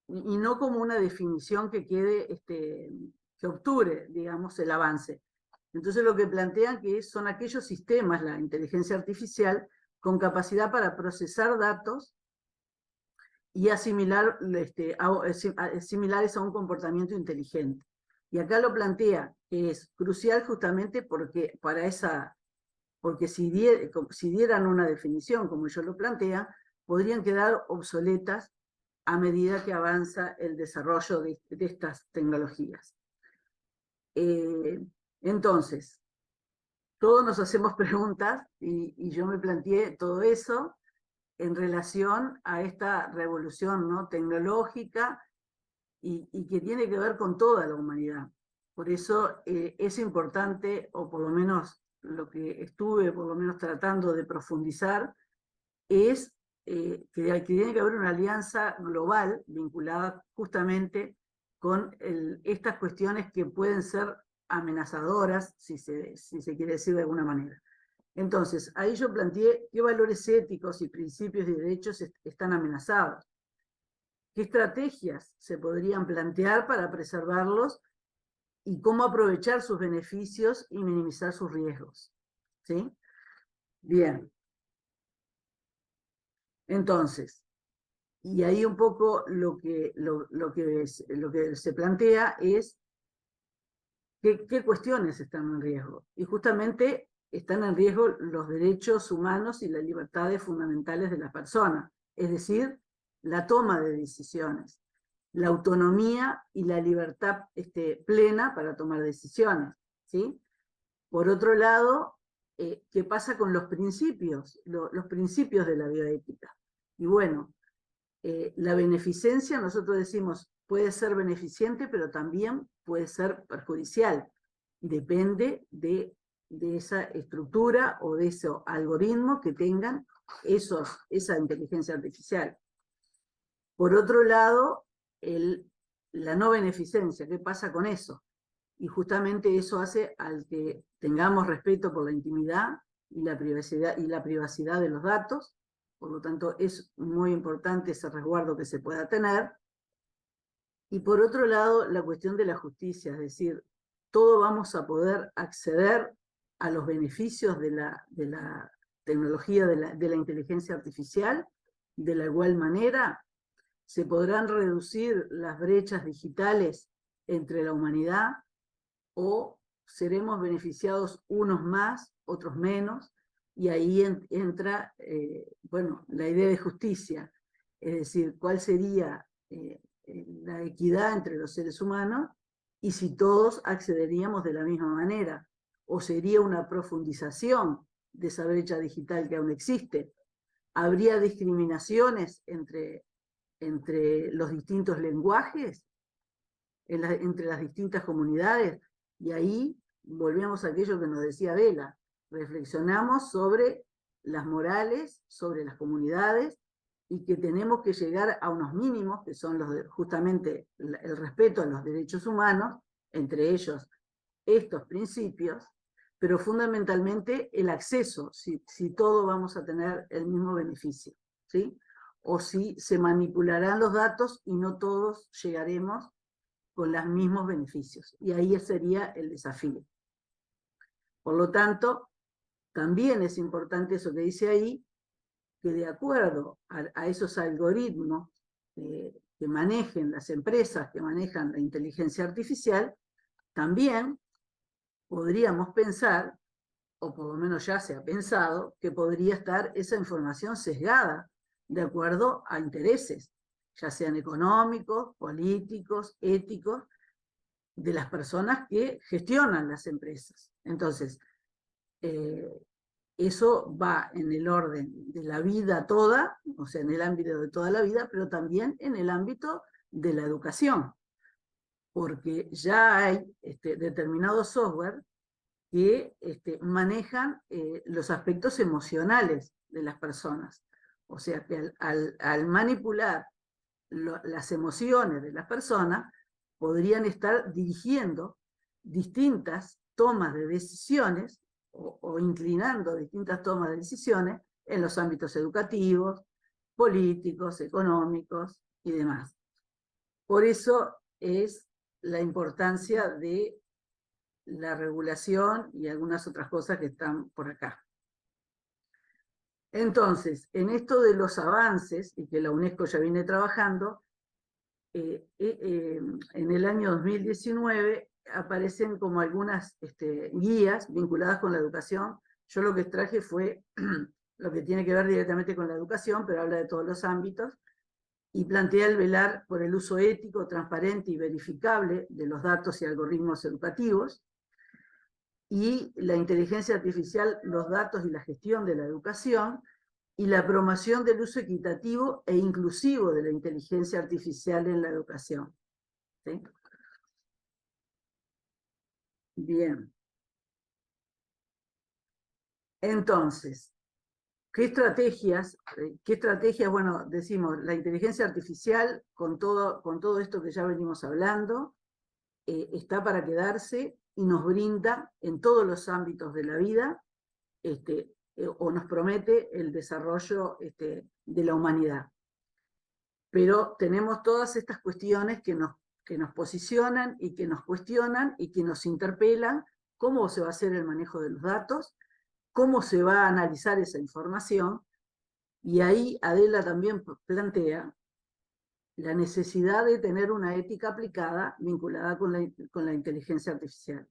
Speaker 3: y no como una definición que quede, que obture, digamos, el avance. Entonces lo que plantean que son aquellos sistemas, la inteligencia artificial, con capacidad para procesar datos y asimilar, similares a un comportamiento inteligente. Y acá lo plantea que es crucial justamente porque si dieran una definición, como ellos lo plantean, podrían quedar obsoletas a medida que avanza el desarrollo de estas tecnologías. Entonces, todos nos hacemos preguntas y yo me planteé todo eso en relación a esta revolución, ¿no?, tecnológica y que tiene que ver con toda la humanidad. Por eso es importante, o por lo menos lo que estuve por lo menos tratando de profundizar, es que tiene que haber una alianza global vinculada justamente con estas cuestiones que pueden ser amenazadoras, si se quiere decir de alguna manera. Entonces, ahí yo planteé qué valores éticos y principios y derechos están amenazados, qué estrategias se podrían plantear para preservarlos y cómo aprovechar sus beneficios y minimizar sus riesgos. ¿Sí? Bien. Entonces, y ahí un poco lo que se plantea es qué cuestiones están en riesgo. Y justamente están en riesgo los derechos humanos y las libertades fundamentales de las personas, es decir, la toma de decisiones, la autonomía y la libertad plena para tomar decisiones, ¿sí? Por otro lado, ¿qué pasa con los principios? Los principios de la bioética. Y bueno, la beneficencia, nosotros decimos, puede ser beneficiente, pero también puede ser perjudicial. Depende de esa estructura o de ese algoritmo que tengan esa inteligencia artificial. Por otro lado, la no beneficencia, ¿qué pasa con eso? Y justamente eso hace al que tengamos respeto por la intimidad y la privacidad de los datos. Por lo tanto, es muy importante ese resguardo que se pueda tener. Y por otro lado, la cuestión de la justicia, es decir, todos vamos a poder acceder a los beneficios de la tecnología, de la inteligencia artificial, de la igual manera. Se podrán reducir las brechas digitales entre la humanidad, o seremos beneficiados unos más, otros menos, y ahí entra, bueno, la idea de justicia, es decir, cuál sería la equidad entre los seres humanos y si todos accederíamos de la misma manera, o sería una profundización de esa brecha digital que aún existe. ¿Habría discriminaciones entre los distintos lenguajes, entre las distintas comunidades? Y ahí volvemos a aquello que nos decía Vela, reflexionamos sobre las morales, sobre las comunidades, y que tenemos que llegar a unos mínimos, que son justamente el respeto a los derechos humanos, entre ellos estos principios, pero fundamentalmente el acceso, si todos vamos a tener el mismo beneficio, ¿sí? O si se manipularán los datos y no todos llegaremos con los mismos beneficios. Y ahí sería el desafío. Por lo tanto, también es importante eso que dice ahí, que de acuerdo a esos algoritmos que manejen las empresas, que manejan la inteligencia artificial, también podríamos pensar, o por lo menos ya se ha pensado, que podría estar esa información sesgada de acuerdo a intereses, ya sean económicos, políticos, éticos, de las personas que gestionan las empresas. Entonces, eso va en el orden de la vida toda, o sea, en el ámbito de toda la vida, pero también en el ámbito de la educación, porque ya hay determinados software que manejan los aspectos emocionales de las personas. O sea, que al manipular las emociones de las personas, podrían estar dirigiendo distintas tomas de decisiones o inclinando distintas tomas de decisiones en los ámbitos educativos, políticos, económicos y demás. Por eso es la importancia de la regulación y algunas otras cosas que están por acá. Entonces, en esto de los avances, y que la UNESCO ya viene trabajando, en el año 2019 aparecen como algunas guías vinculadas con la educación. Yo lo que traje fue lo que tiene que ver directamente con la educación, pero habla de todos los ámbitos, y plantea el velar por el uso ético, transparente y verificable de los datos y algoritmos educativos, y la inteligencia artificial, los datos y la gestión de la educación, y la promoción del uso equitativo e inclusivo de la inteligencia artificial en la educación. ¿Sí? Bien. Entonces, ¿qué estrategias? Bueno, decimos, la inteligencia artificial, con todo esto que ya venimos hablando, está para quedarse y nos brinda en todos los ámbitos de la vida, o nos promete el desarrollo de la humanidad. Pero tenemos todas estas cuestiones que nos posicionan y que nos cuestionan y que nos interpelan: cómo se va a hacer el manejo de los datos, cómo se va a analizar esa información, y ahí Adela también plantea la necesidad de tener una ética aplicada vinculada con la inteligencia artificial.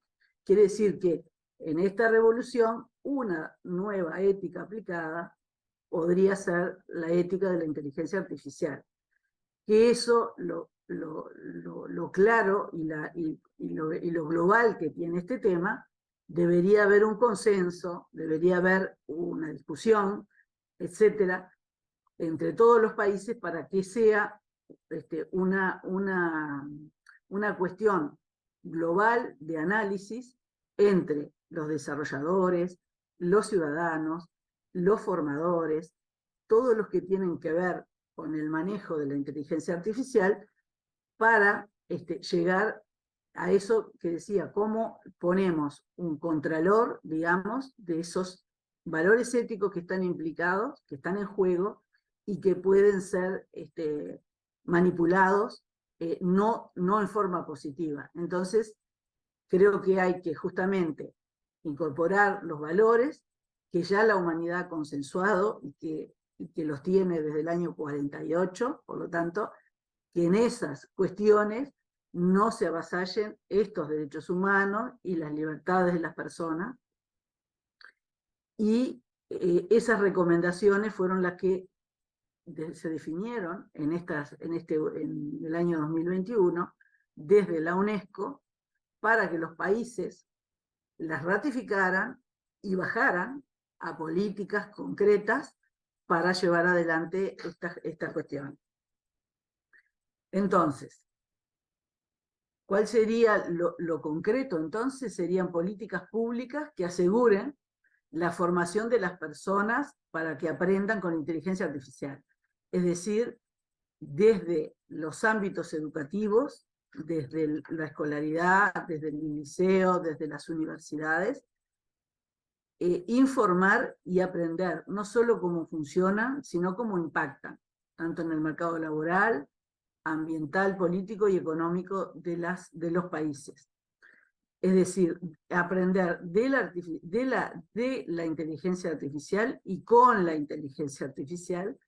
Speaker 3: Quiere decir que en esta revolución, una nueva ética aplicada podría ser la ética de la inteligencia artificial. Que eso, lo claro y lo global que tiene este tema, debería haber un consenso, debería haber una discusión, etcétera, entre todos los países para que sea una cuestión global de análisis entre los desarrolladores, los ciudadanos, los formadores, todos los que tienen que ver con el manejo de la inteligencia artificial, para llegar a eso que decía: cómo ponemos un contralor, digamos, de esos valores éticos que están implicados, que están en juego y que pueden ser manipulados, no en forma positiva. Entonces, creo que hay que justamente incorporar los valores que ya la humanidad ha consensuado y que los tiene desde el año 48, por lo tanto, que en esas cuestiones no se avasallen estos derechos humanos y las libertades de las personas. Y esas recomendaciones fueron las que se definieron en el año 2021 desde la UNESCO, para que los países las ratificaran y bajaran a políticas concretas para llevar adelante esta cuestión. Entonces, ¿cuál sería lo concreto? Entonces, serían políticas públicas que aseguren la formación de las personas para que aprendan con inteligencia artificial. Es decir, desde los ámbitos educativos, desde la escolaridad, desde el liceo, desde las universidades, informar y aprender no solo cómo funcionan, sino cómo impactan, tanto en el mercado laboral, ambiental, político y económico de los países. Es decir, aprender de la inteligencia artificial y con la inteligencia artificial,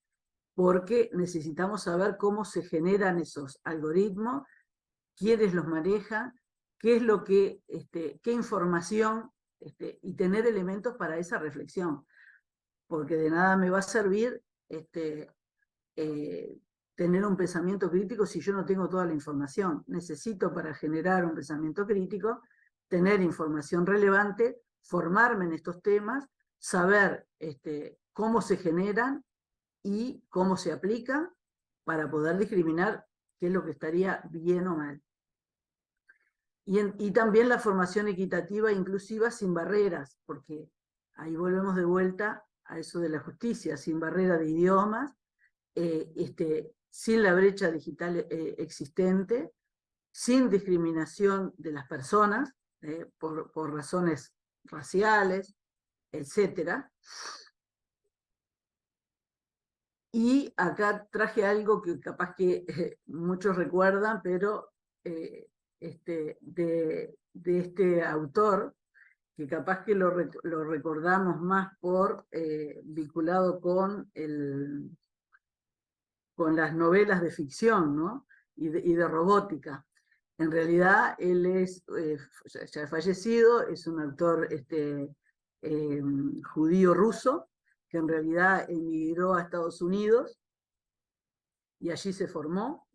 Speaker 3: porque necesitamos saber cómo se generan esos algoritmos, quiénes los manejan, qué es lo que, qué información, y tener elementos para esa reflexión, porque de nada me va a servir tener un pensamiento crítico si yo no tengo toda la información. Necesito, para generar un pensamiento crítico, tener información relevante, formarme en estos temas, saber cómo se generan y cómo se aplican para poder discriminar qué es lo que estaría bien o mal. Y también la formación equitativa e inclusiva sin barreras, porque ahí volvemos de vuelta a eso de la justicia, sin barrera de idiomas, sin la brecha digital existente, sin discriminación de las personas por razones raciales, etc. Y acá traje algo que capaz que muchos recuerdan, pero de este autor, que capaz que lo recordamos más por vinculado con las novelas de ficción, ¿no? y de robótica. En realidad, él es ya fallecido, es un autor judío ruso, que en realidad emigró a Estados Unidos y allí se formó,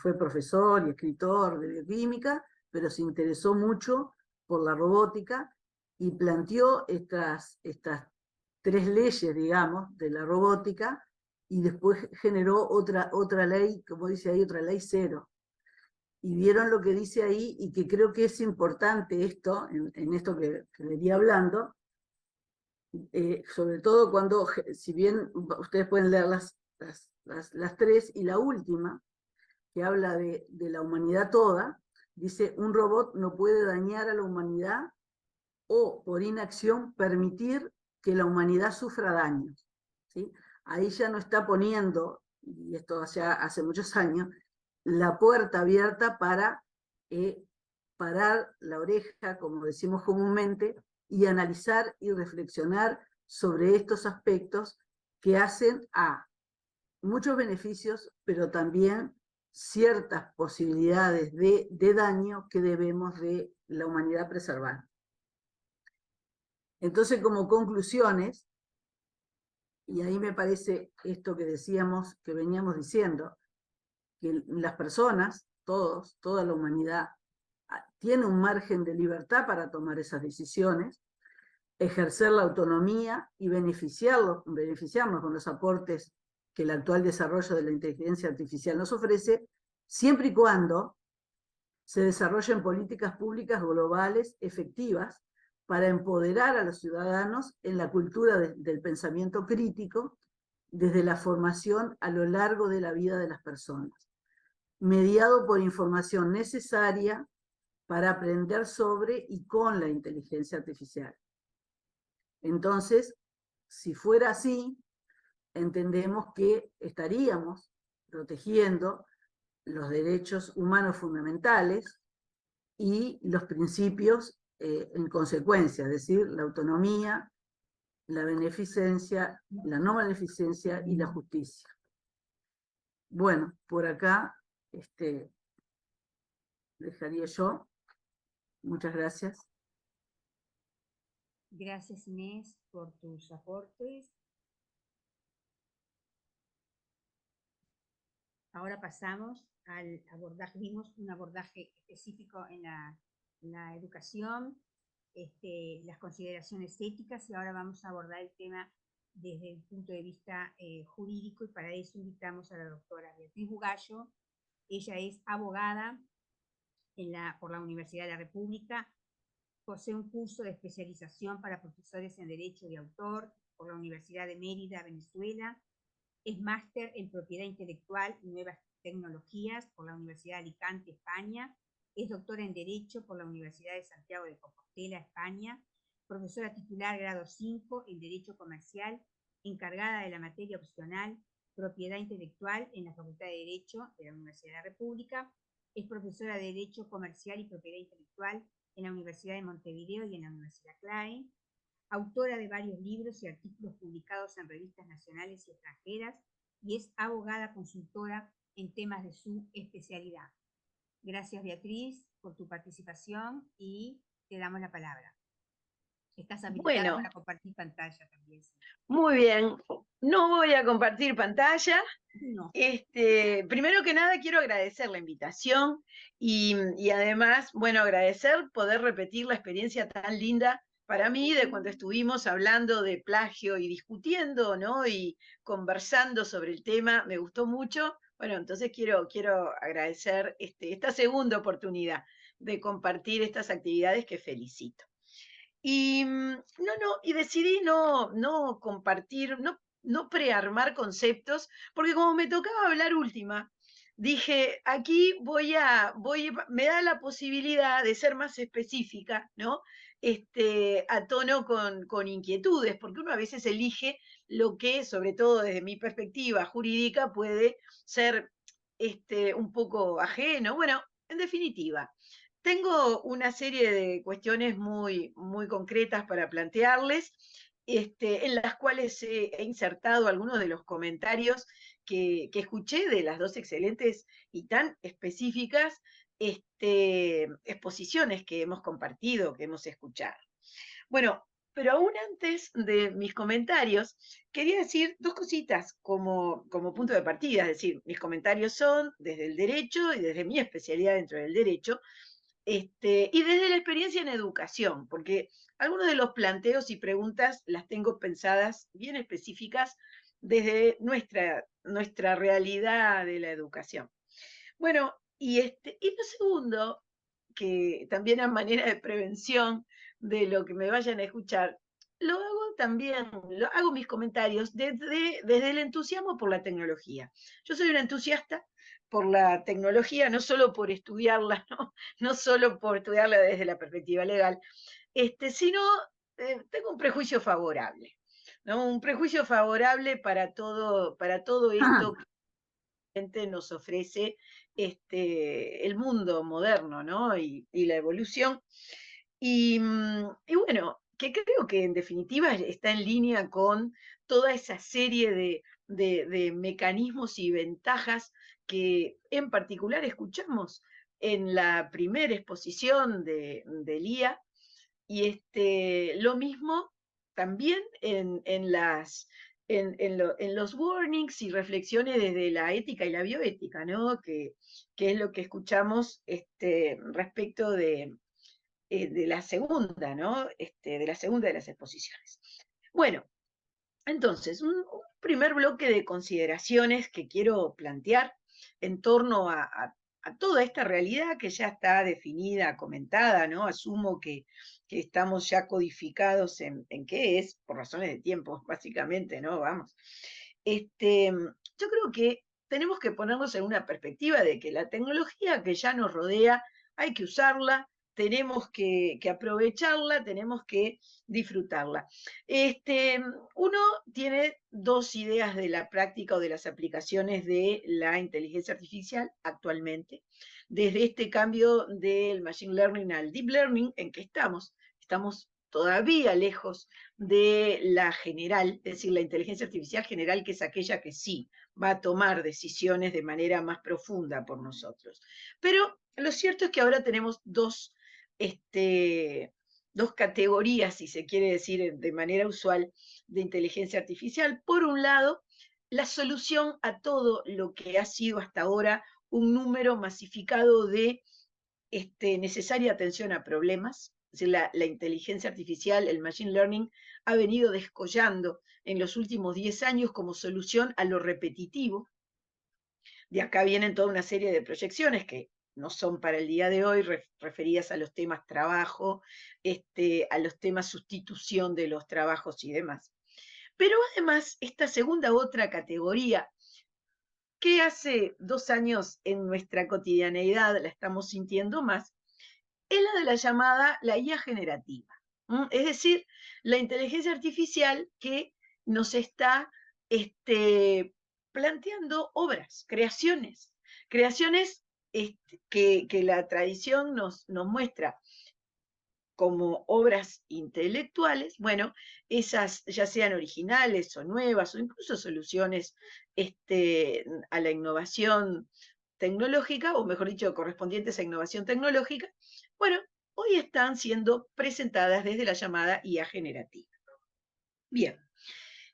Speaker 3: fue profesor y escritor de bioquímica, pero se interesó mucho por la robótica y planteó estas 3 leyes, digamos, de la robótica, y después generó otra ley, como dice ahí, otra ley 0. Y vieron lo que dice ahí, y que creo que es importante esto, en esto que venía hablando, sobre todo cuando, si bien ustedes pueden leer las 3, y la última, que habla de la humanidad toda, dice: un robot no puede dañar a la humanidad o, por inacción, permitir que la humanidad sufra daños, ¿sí? Ahí ya no está poniendo, y esto ya hace muchos años, la puerta abierta para parar la oreja, como decimos comúnmente, y analizar y reflexionar sobre estos aspectos que hacen a muchos beneficios, pero también ciertas posibilidades de daño que debemos de la humanidad preservar. Entonces, como conclusiones, y ahí me parece esto que decíamos, que veníamos diciendo, que las personas, toda la humanidad, tiene un margen de libertad para tomar esas decisiones, ejercer la autonomía y beneficiarnos con los aportes que el actual desarrollo de la inteligencia artificial nos ofrece, siempre y cuando se desarrollen políticas públicas globales efectivas para empoderar a los ciudadanos en la cultura del pensamiento crítico desde la formación a lo largo de la vida de las personas, mediado por información necesaria para aprender sobre y con la inteligencia artificial. Entonces, si fuera así, entendemos que estaríamos protegiendo los derechos humanos fundamentales y los principios en consecuencia, es decir, la autonomía, la beneficencia, la no maleficencia y la justicia. Bueno, por acá dejaría yo. Muchas gracias.
Speaker 1: Gracias, Inés, por tus aportes. Ahora pasamos al abordaje, vimos un abordaje específico en la educación, las consideraciones éticas, y ahora vamos a abordar el tema desde el punto de vista jurídico, y para eso invitamos a la doctora Beatriz Bugallo. Ella es abogada por la Universidad de la República, posee un curso de especialización para profesores en Derecho de Autor por la Universidad de Mérida, Venezuela, es máster en Propiedad Intelectual y Nuevas Tecnologías por la Universidad de Alicante, España, es doctora en Derecho por la Universidad de Santiago de Compostela, España, profesora titular grado 5 en Derecho Comercial, encargada de la materia opcional Propiedad Intelectual en la Facultad de Derecho de la Universidad de la República, Es profesora de Derecho Comercial y Propiedad Intelectual en la Universidad de Montevideo y en la Universidad Klein. Autora de varios libros y artículos publicados en revistas nacionales y extranjeras, y es abogada consultora en temas de su especialidad. Gracias, Beatriz, por tu participación y te damos la palabra. Estás habilitada para compartir pantalla también.
Speaker 4: Muy bien. No voy a compartir pantalla.
Speaker 1: No.
Speaker 4: Primero que nada quiero agradecer la invitación y además, bueno, agradecer poder repetir la experiencia tan linda para mí de cuando estuvimos hablando de plagio y discutiendo, ¿no? Y conversando sobre el tema, me gustó mucho. Bueno, entonces quiero agradecer esta segunda oportunidad de compartir estas actividades que felicito. Y y decidí no compartir, no prearmar conceptos, porque como me tocaba hablar última, dije, aquí me da la posibilidad de ser más específica, ¿no? A tono con inquietudes, porque uno a veces elige lo que, sobre todo desde mi perspectiva jurídica, puede ser un poco ajeno. Bueno, en definitiva, tengo una serie de cuestiones muy, muy concretas para plantearles, en las cuales he insertado algunos de los comentarios que escuché de las dos excelentes y tan específicas exposiciones que hemos compartido, que hemos escuchado. Bueno, pero aún antes de mis comentarios, quería decir dos cositas como punto de partida, es decir, mis comentarios son desde el derecho y desde mi especialidad dentro del derecho, y desde la experiencia en educación, porque algunos de los planteos y preguntas las tengo pensadas bien específicas desde nuestra realidad de la educación. Bueno, y lo segundo, que también a manera de prevención de lo que me vayan a escuchar, lo hago también, hago mis comentarios desde el entusiasmo por la tecnología. Yo soy una entusiasta por la tecnología, no solo por estudiarla, no solo por estudiarla desde la perspectiva legal, sino tengo un prejuicio favorable, ¿no? Un prejuicio favorable para todo esto que nos ofrece el mundo moderno, ¿no? Y la evolución. Y bueno, que creo que en definitiva está en línea con toda esa serie de mecanismos y ventajas que en particular escuchamos en la primera exposición de Lía, y lo mismo también en los warnings y reflexiones desde la ética y la bioética, ¿no? Que es lo que escuchamos respecto de la segunda, ¿no? De la segunda de las exposiciones. Bueno, entonces, un primer bloque de consideraciones que quiero plantear en torno a toda esta realidad que ya está definida, comentada, ¿no? Asumo que estamos ya codificados en qué es, por razones de tiempo, básicamente, ¿no? Vamos. Yo creo que tenemos que ponernos en una perspectiva de que la tecnología que ya nos rodea hay que usarla, tenemos que aprovecharla, tenemos que disfrutarla. Uno tiene dos ideas de la práctica o de las aplicaciones de la inteligencia artificial actualmente, desde este cambio del machine learning al deep learning en que estamos todavía lejos de la general, es decir, la inteligencia artificial general, que es aquella que sí va a tomar decisiones de manera más profunda por nosotros. Pero lo cierto es que ahora tenemos dos categorías, si se quiere decir de manera usual, de inteligencia artificial. Por un lado, la solución a todo lo que ha sido hasta ahora un número masificado de necesaria atención a problemas. Es decir, la inteligencia artificial, el machine learning, ha venido descollando en los últimos 10 años como solución a lo repetitivo. De acá vienen toda una serie de proyecciones que no son para el día de hoy, referidas a los temas trabajo, a los temas sustitución de los trabajos y demás. Pero además, esta segunda otra categoría, que hace 2 años en nuestra cotidianeidad la estamos sintiendo más, es la de la llamada la IA generativa. Es decir, la inteligencia artificial que nos está planteando obras, creaciones que la tradición nos muestra como obras intelectuales, bueno, esas ya sean originales o nuevas o incluso soluciones a la innovación tecnológica, o mejor dicho, correspondientes a innovación tecnológica, bueno, hoy están siendo presentadas desde la llamada IA generativa. Bien,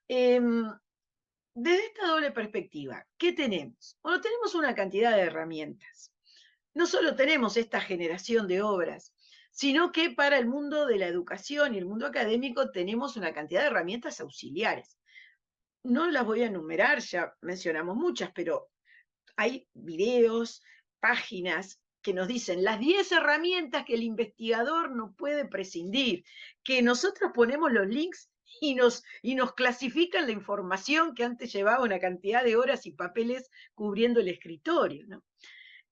Speaker 4: desde esta doble perspectiva, ¿qué tenemos? Bueno, tenemos una cantidad de herramientas. No solo tenemos esta generación de obras, sino que para el mundo de la educación y el mundo académico tenemos una cantidad de herramientas auxiliares. No las voy a enumerar, ya mencionamos muchas, pero hay videos, páginas que nos dicen las 10 herramientas que el investigador no puede prescindir, que nosotros ponemos los links y nos clasifican la información que antes llevaba una cantidad de horas y papeles cubriendo el escritorio, ¿no?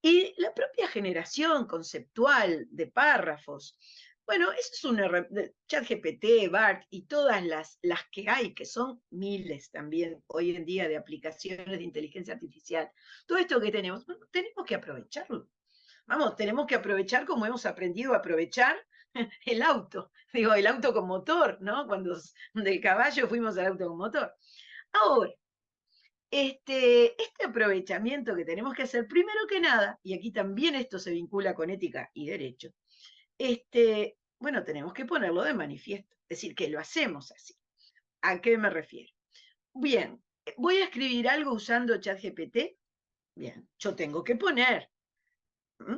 Speaker 4: Y la propia generación conceptual de párrafos. Bueno, eso es una ChatGPT, BART y todas las que hay, que son miles también hoy en día de aplicaciones de inteligencia artificial. Todo esto que tenemos, bueno, tenemos que aprovecharlo. Vamos, tenemos que aprovechar como hemos aprendido a aprovechar el auto. Digo, el auto con motor, ¿no? Cuando del caballo fuimos al auto con motor. Ahora, este aprovechamiento que tenemos que hacer, primero que nada, y aquí también esto se vincula con ética y derecho, bueno, tenemos que ponerlo de manifiesto, es decir, que lo hacemos así. ¿A qué me refiero? Bien, voy a escribir algo usando ChatGPT. Bien, yo tengo que poner,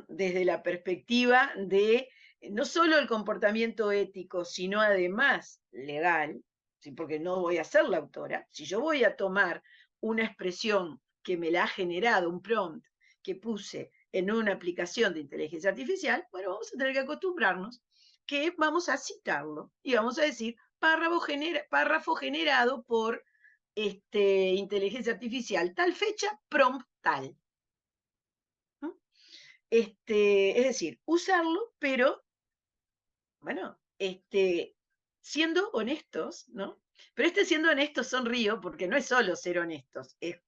Speaker 4: desde la perspectiva de no solo el comportamiento ético, sino además legal, ¿sí? Porque no voy a ser la autora. Si yo voy a tomar una expresión que me la ha generado, un prompt que puse en una aplicación de inteligencia artificial, bueno, vamos a tener que acostumbrarnos que vamos a citarlo y vamos a decir párrafo generado por inteligencia artificial, tal fecha, prompt tal. Es decir, usarlo, pero, bueno, siendo honestos, ¿no? Pero siendo honestos sonrío porque no es solo ser honestos, es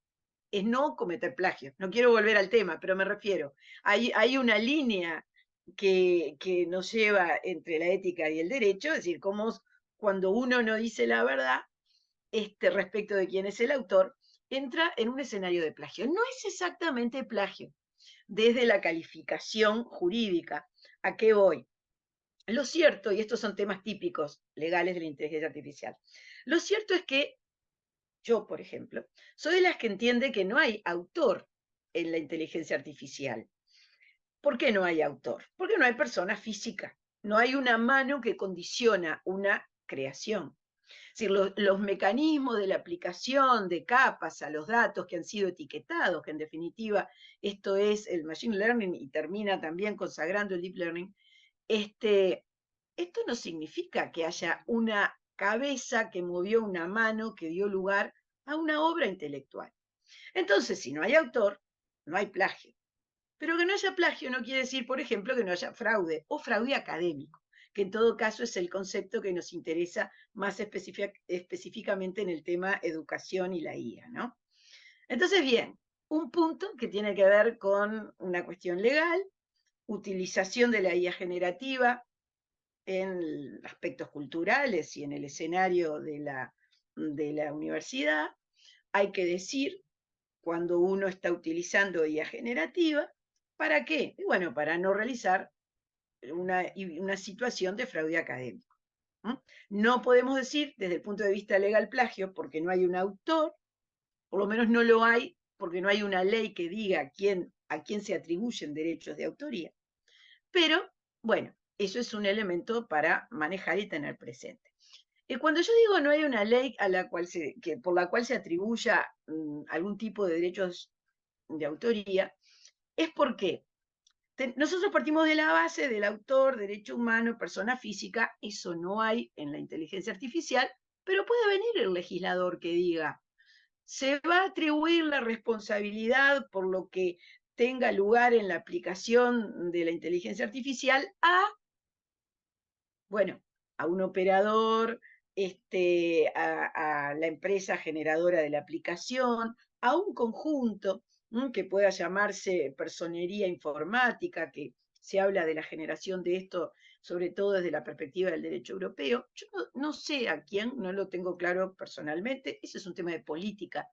Speaker 4: no cometer plagio. No quiero volver al tema, pero me refiero, hay una línea que nos lleva entre la ética y el derecho, es decir, como cuando uno no dice la verdad respecto de quién es el autor, entra en un escenario de plagio. No es exactamente plagio desde la calificación jurídica. ¿A qué voy? Lo cierto, y estos son temas típicos legales de la inteligencia artificial, lo cierto es que yo, por ejemplo, soy de las que entiende que no hay autor en la inteligencia artificial. ¿Por qué no hay autor? Porque no hay persona física, no hay una mano que condiciona una creación. Es decir, los mecanismos de la aplicación de capas a los datos que han sido etiquetados, que en definitiva esto es el machine learning y termina también consagrando el deep learning, esto no significa que haya una cabeza que movió una mano que dio lugar a una obra intelectual. Entonces, si no hay autor, no hay plagio. Pero que no haya plagio no quiere decir, por ejemplo, que no haya fraude o fraude académico, que en todo caso es el concepto que nos interesa más específicamente en el tema educación y la IA, ¿no? Entonces, bien, un punto que tiene que ver con una cuestión legal, utilización de la IA generativa en aspectos culturales y en el escenario de la universidad. Hay que decir, cuando uno está utilizando IA generativa, ¿para qué? Y bueno, para no realizar una situación de fraude académico. No podemos decir desde el punto de vista legal plagio porque no hay un autor, por lo menos no lo hay porque no hay una ley que diga a quién se atribuyen derechos de autoría. Pero, bueno, eso es un elemento para manejar y tener presente. Cuando yo digo no hay una ley por la cual se atribuya algún tipo de derechos de autoría, es porque nosotros partimos de la base del autor, derecho humano, persona física, eso no hay en la inteligencia artificial, pero puede venir el legislador que diga, se va a atribuir la responsabilidad por lo que tenga lugar en la aplicación de la inteligencia artificial bueno, a un operador, a la empresa generadora de la aplicación, a un conjunto. que pueda llamarse personería informática, que se habla de la generación de esto, sobre todo desde la perspectiva del derecho europeo. Yo no sé a quién, no lo tengo claro personalmente, ese es un tema de política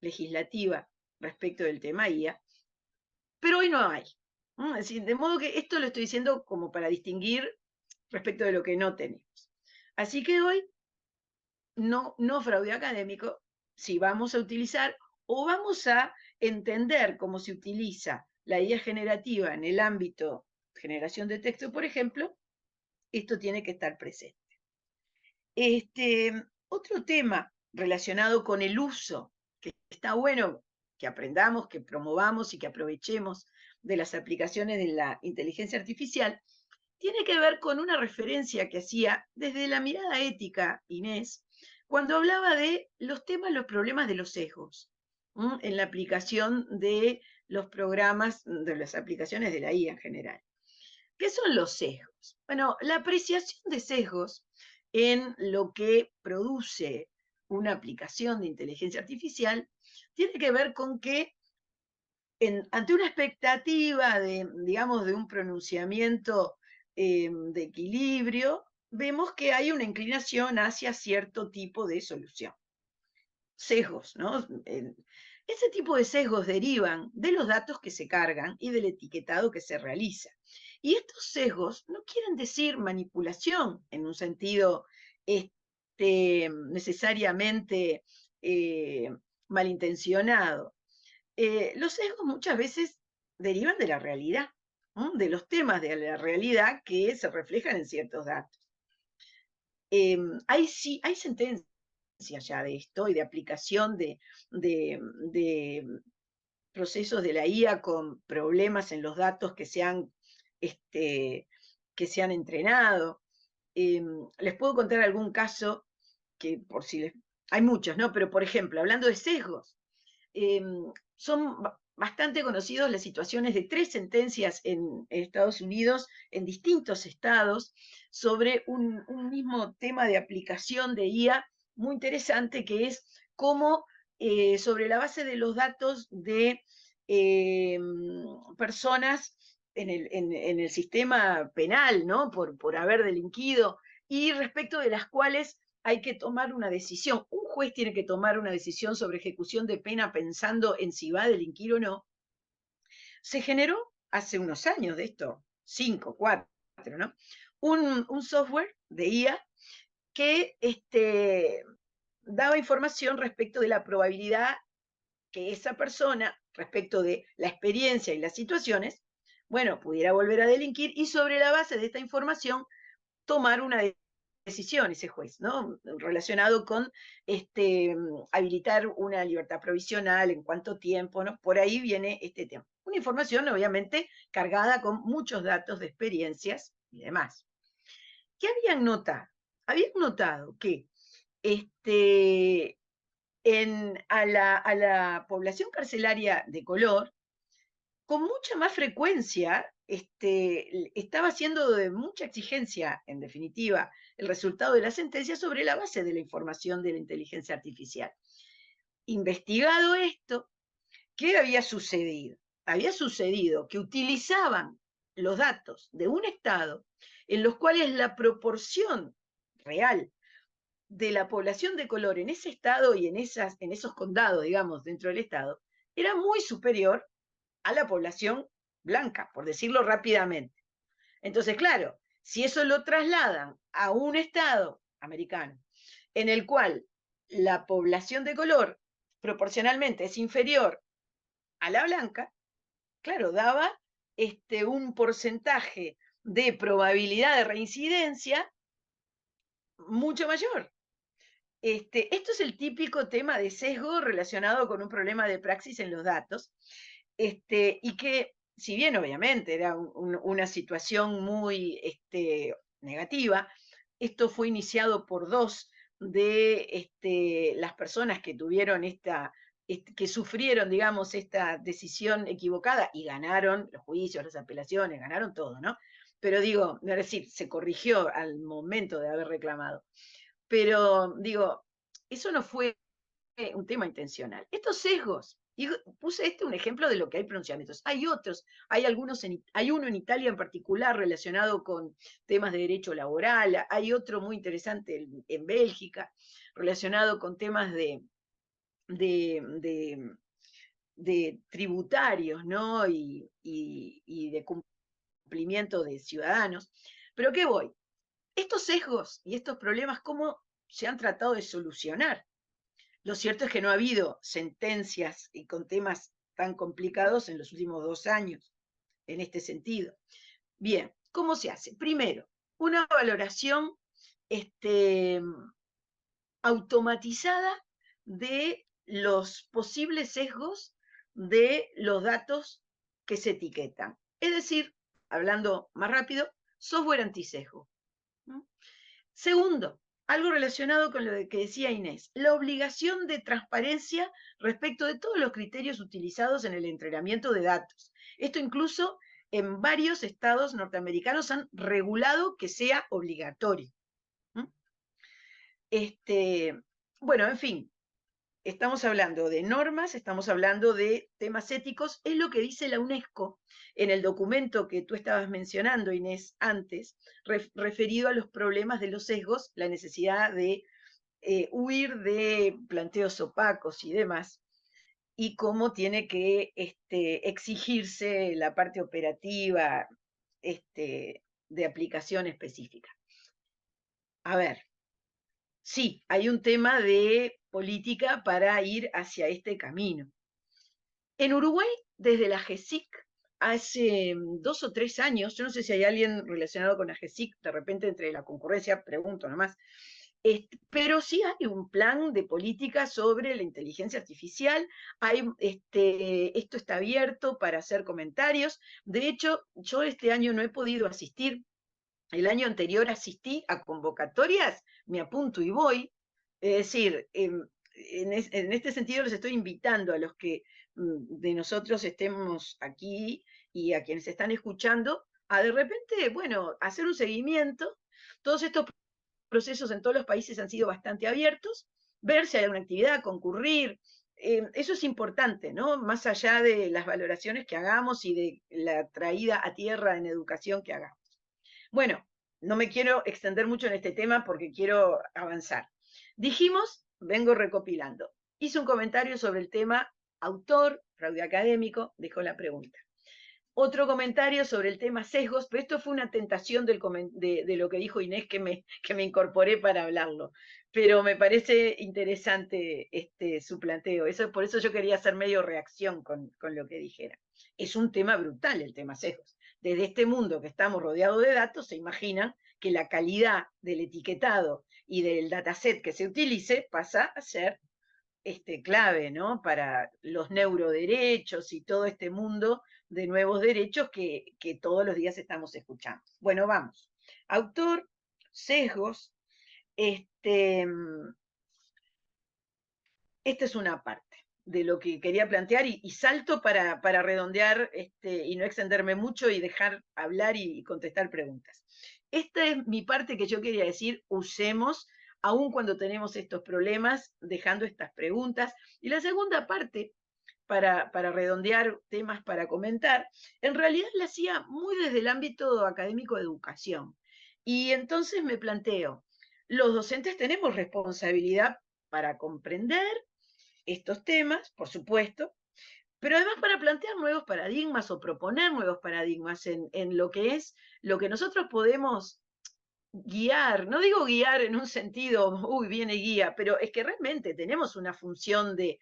Speaker 4: legislativa respecto del tema IA, pero hoy no hay. Es decir, de modo que esto lo estoy diciendo como para distinguir respecto de lo que no tenemos. Así que hoy, no fraude académico, si vamos a utilizar o vamos a entender cómo se utiliza la IA generativa en el ámbito de generación de texto, por ejemplo, esto tiene que estar presente. Otro tema relacionado con el uso, que está bueno que aprendamos, que promovamos y que aprovechemos de las aplicaciones de la inteligencia artificial, tiene que ver con una referencia que hacía desde la mirada ética Inés, cuando hablaba de los temas, los problemas de los sesgos, en la aplicación de los programas, de las aplicaciones de la IA en general. ¿Qué son los sesgos? Bueno, la apreciación de sesgos en lo que produce una aplicación de inteligencia artificial tiene que ver con que ante una expectativa de, digamos, de un pronunciamiento de equilibrio, vemos que hay una inclinación hacia cierto tipo de solución. Sesgos, ¿no? Ese tipo de sesgos derivan de los datos que se cargan y del etiquetado que se realiza. Y estos sesgos no quieren decir manipulación en un sentido necesariamente malintencionado. Los sesgos muchas veces derivan de la realidad, ¿no? De los temas de la realidad que se reflejan en ciertos datos. Hay sentencias ya de esto y de aplicación de procesos de la IA con problemas en los datos que se han entrenado. Les puedo contar algún caso que por si les... Hay muchos, ¿no? Pero por ejemplo, hablando de sesgos, son bastante conocidos las situaciones de 3 sentencias en Estados Unidos, en distintos estados, sobre un mismo tema de aplicación de IA muy interesante, que es cómo sobre la base de los datos de personas en el sistema penal, ¿no? Por haber delinquido, y respecto de las cuales hay que tomar una decisión. Un juez tiene que tomar una decisión sobre ejecución de pena pensando en si va a delinquir o no. Se generó hace unos años de esto, 5, 4, ¿no? Un software de IA que daba información respecto de la probabilidad que esa persona, respecto de la experiencia y las situaciones, bueno, pudiera volver a delinquir, y sobre la base de esta información tomar una decisión ese juez, ¿no? Relacionado con habilitar una libertad provisional, en cuánto tiempo, ¿no? Por ahí viene este tema. Una información obviamente cargada con muchos datos de experiencias y demás. ¿Qué habían notado? Habían notado que a la población carcelaria de color, con mucha más frecuencia, estaba siendo de mucha exigencia, en definitiva, el resultado de la sentencia sobre la base de la información de la inteligencia artificial. Investigado esto, ¿qué había sucedido? Había sucedido que utilizaban los datos de un estado en los cuales la proporción real de la población de color en ese estado y en esos condados, digamos, dentro del estado, era muy superior a la población blanca, por decirlo rápidamente. Entonces, claro, si eso lo trasladan a un estado americano en el cual la población de color proporcionalmente es inferior a la blanca, claro, daba un porcentaje de probabilidad de reincidencia mucho mayor. Esto es el típico tema de sesgo relacionado con un problema de praxis en los datos, y que, si bien obviamente era una situación muy negativa, esto fue iniciado por 2 de las personas que tuvieron que sufrieron, digamos, esta decisión equivocada y ganaron los juicios, las apelaciones, ganaron todo, ¿no? Pero digo, es decir, se corrigió al momento de haber reclamado. Pero digo, eso no fue un tema intencional. Estos sesgos Y puse un ejemplo de lo que hay pronunciamientos. Hay otros, hay uno en Italia en particular relacionado con temas de derecho laboral, hay otro muy interesante en Bélgica relacionado con temas de tributarios, ¿no? Y de cumplimiento de ciudadanos. Pero ¿qué voy? Estos sesgos y estos problemas, ¿cómo se han tratado de solucionar? Lo cierto es que no ha habido sentencias y con temas tan complicados en los últimos 2 años, en este sentido. Bien, ¿cómo se hace? Primero, una valoración automatizada de los posibles sesgos de los datos que se etiquetan. Es decir, hablando más rápido, software antisesgo. ¿No? Segundo, algo relacionado con lo que decía Inés, la obligación de transparencia respecto de todos los criterios utilizados en el entrenamiento de datos. Esto incluso en varios estados norteamericanos han regulado que sea obligatorio. Bueno, en fin, estamos hablando de normas, estamos hablando de temas éticos, es lo que dice la UNESCO en el documento que tú estabas mencionando, Inés, antes, referido a los problemas de los sesgos, la necesidad de huir de planteos opacos y demás, y cómo tiene que exigirse la parte operativa de aplicación específica. A ver, sí, hay un tema de política para ir hacia este camino. En Uruguay, desde la GESIC, hace 2 o 3 años, yo no sé si hay alguien relacionado con la GESIC, de repente entre la concurrencia, pregunto nomás, pero sí hay un plan de política sobre la inteligencia artificial, esto está abierto para hacer comentarios. De hecho, yo este año no he podido asistir. El año anterior asistí a convocatorias, me apunto y voy. Es decir, en este sentido los estoy invitando a los que de nosotros estemos aquí y a quienes están escuchando, a de repente, bueno, hacer un seguimiento. Todos estos procesos en todos los países han sido bastante abiertos, ver si hay una actividad, concurrir. Eso es importante, ¿no? Más allá de las valoraciones que hagamos y de la traída a tierra en educación que hagamos. Bueno, no me quiero extender mucho en este tema porque quiero avanzar. Dijimos, vengo recopilando. Hice un comentario sobre el tema autor, fraude académico, dejó la pregunta. Otro comentario sobre el tema sesgos, pero esto fue una tentación de lo que dijo Inés que me incorporé para hablarlo. Pero me parece interesante su planteo. Por eso yo quería hacer medio reacción con lo que dijera. Es un tema brutal el tema sesgos. Desde este mundo que estamos rodeados de datos, se imaginan que la calidad del etiquetado y del dataset que se utilice pasa a ser clave, ¿no? Para los neuroderechos y todo este mundo de nuevos derechos que todos los días estamos escuchando. Bueno, vamos. Autor, sesgos. Esta es una parte de lo que quería plantear y salto para redondear y no extenderme mucho y dejar hablar y contestar preguntas. Esta es mi parte que yo quería decir, usemos aun cuando tenemos estos problemas, dejando estas preguntas. Y la segunda parte, para redondear temas para comentar, en realidad la hacía muy desde el ámbito académico de educación. Y entonces me planteo, los docentes tenemos responsabilidad para comprender estos temas, por supuesto, pero además para plantear nuevos paradigmas o proponer nuevos paradigmas en lo que es lo que nosotros podemos guiar, no digo guiar en un sentido, uy, viene guía, pero es que realmente tenemos una función de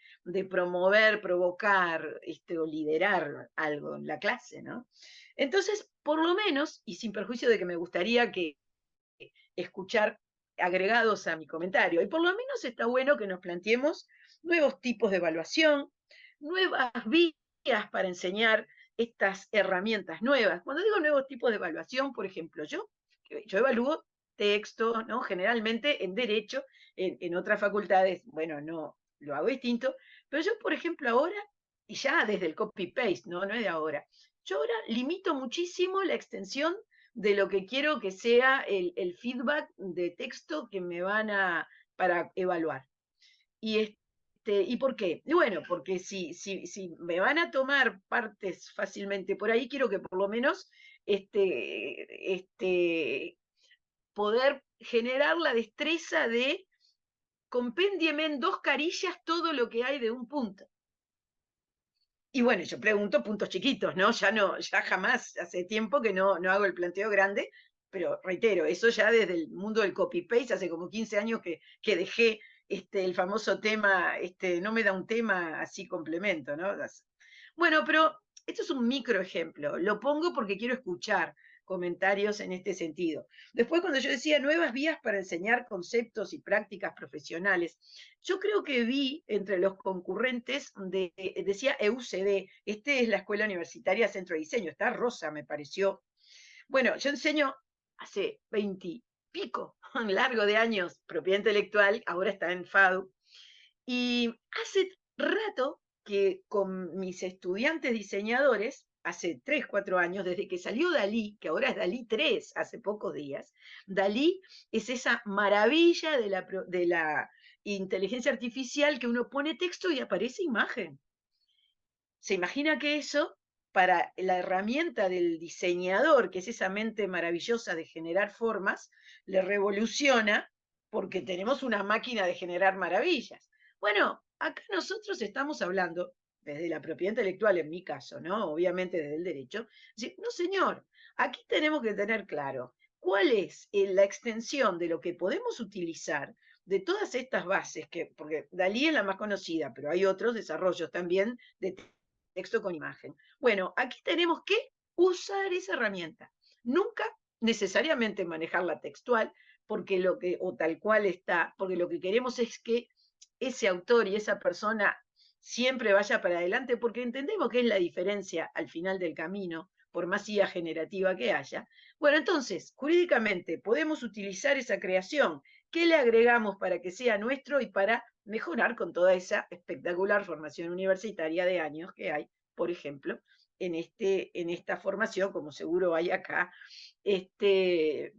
Speaker 4: promover, provocar o liderar algo en la clase, ¿no? Entonces, por lo menos, y sin perjuicio de que me gustaría que escuchar agregados a mi comentario, y por lo menos está bueno que nos planteemos nuevos tipos de evaluación, nuevas vías para enseñar estas herramientas nuevas. Cuando digo nuevos tipos de evaluación, por ejemplo, yo evalúo texto, ¿no? Generalmente en derecho, en otras facultades, bueno, no, lo hago distinto, pero yo, por ejemplo, ahora, y ya desde el copy-paste, no es de ahora, yo ahora limito muchísimo la extensión de lo que quiero que sea el feedback de texto que me van para evaluar. Y ¿Y por qué? Y bueno, porque si me van a tomar partes fácilmente por ahí, quiero que por lo menos poder generar la destreza de compéndieme en 2 carillas todo lo que hay de un punto. Y bueno, yo pregunto puntos chiquitos, ¿no? Ya jamás, hace tiempo que no hago el planteo grande, pero reitero, eso ya desde el mundo del copy-paste, hace como 15 años que dejé el famoso tema, no me da un tema así complemento, ¿no? Bueno, pero esto es un micro ejemplo, lo pongo porque quiero escuchar comentarios en este sentido. Después, cuando yo decía nuevas vías para enseñar conceptos y prácticas profesionales, yo creo que vi entre los concurrentes, decía EUCD, es la Escuela Universitaria Centro de Diseño, está rosa, me pareció. Bueno, yo enseño hace 20 y pico, largo de años, propiedad intelectual, ahora está en FADU, y hace rato que con mis estudiantes diseñadores, hace 3, 4 años, desde que salió Dalí, que ahora es Dalí 3, hace pocos días, Dalí es esa maravilla de la inteligencia artificial que uno pone texto y aparece imagen. Se imagina que eso, para la herramienta del diseñador, que es esa mente maravillosa de generar formas, le revoluciona porque tenemos una máquina de generar maravillas. Bueno, acá nosotros estamos hablando, desde la propiedad intelectual en mi caso, ¿no? Obviamente desde el derecho, decir, no señor, aquí tenemos que tener claro cuál es la extensión de lo que podemos utilizar de todas estas bases, porque Dalí es la más conocida, pero hay otros desarrollos también de texto con imagen. Bueno, aquí tenemos que usar esa herramienta. Nunca necesariamente manejarla textual, porque o tal cual está, porque lo que queremos es que ese autor y esa persona siempre vaya para adelante, porque entendemos que es la diferencia al final del camino, por más IA generativa que haya. Bueno, entonces, jurídicamente podemos utilizar esa creación. ¿Qué le agregamos para que sea nuestro y para mejorar con toda esa espectacular formación universitaria de años que hay, por ejemplo, en esta formación, como seguro hay acá?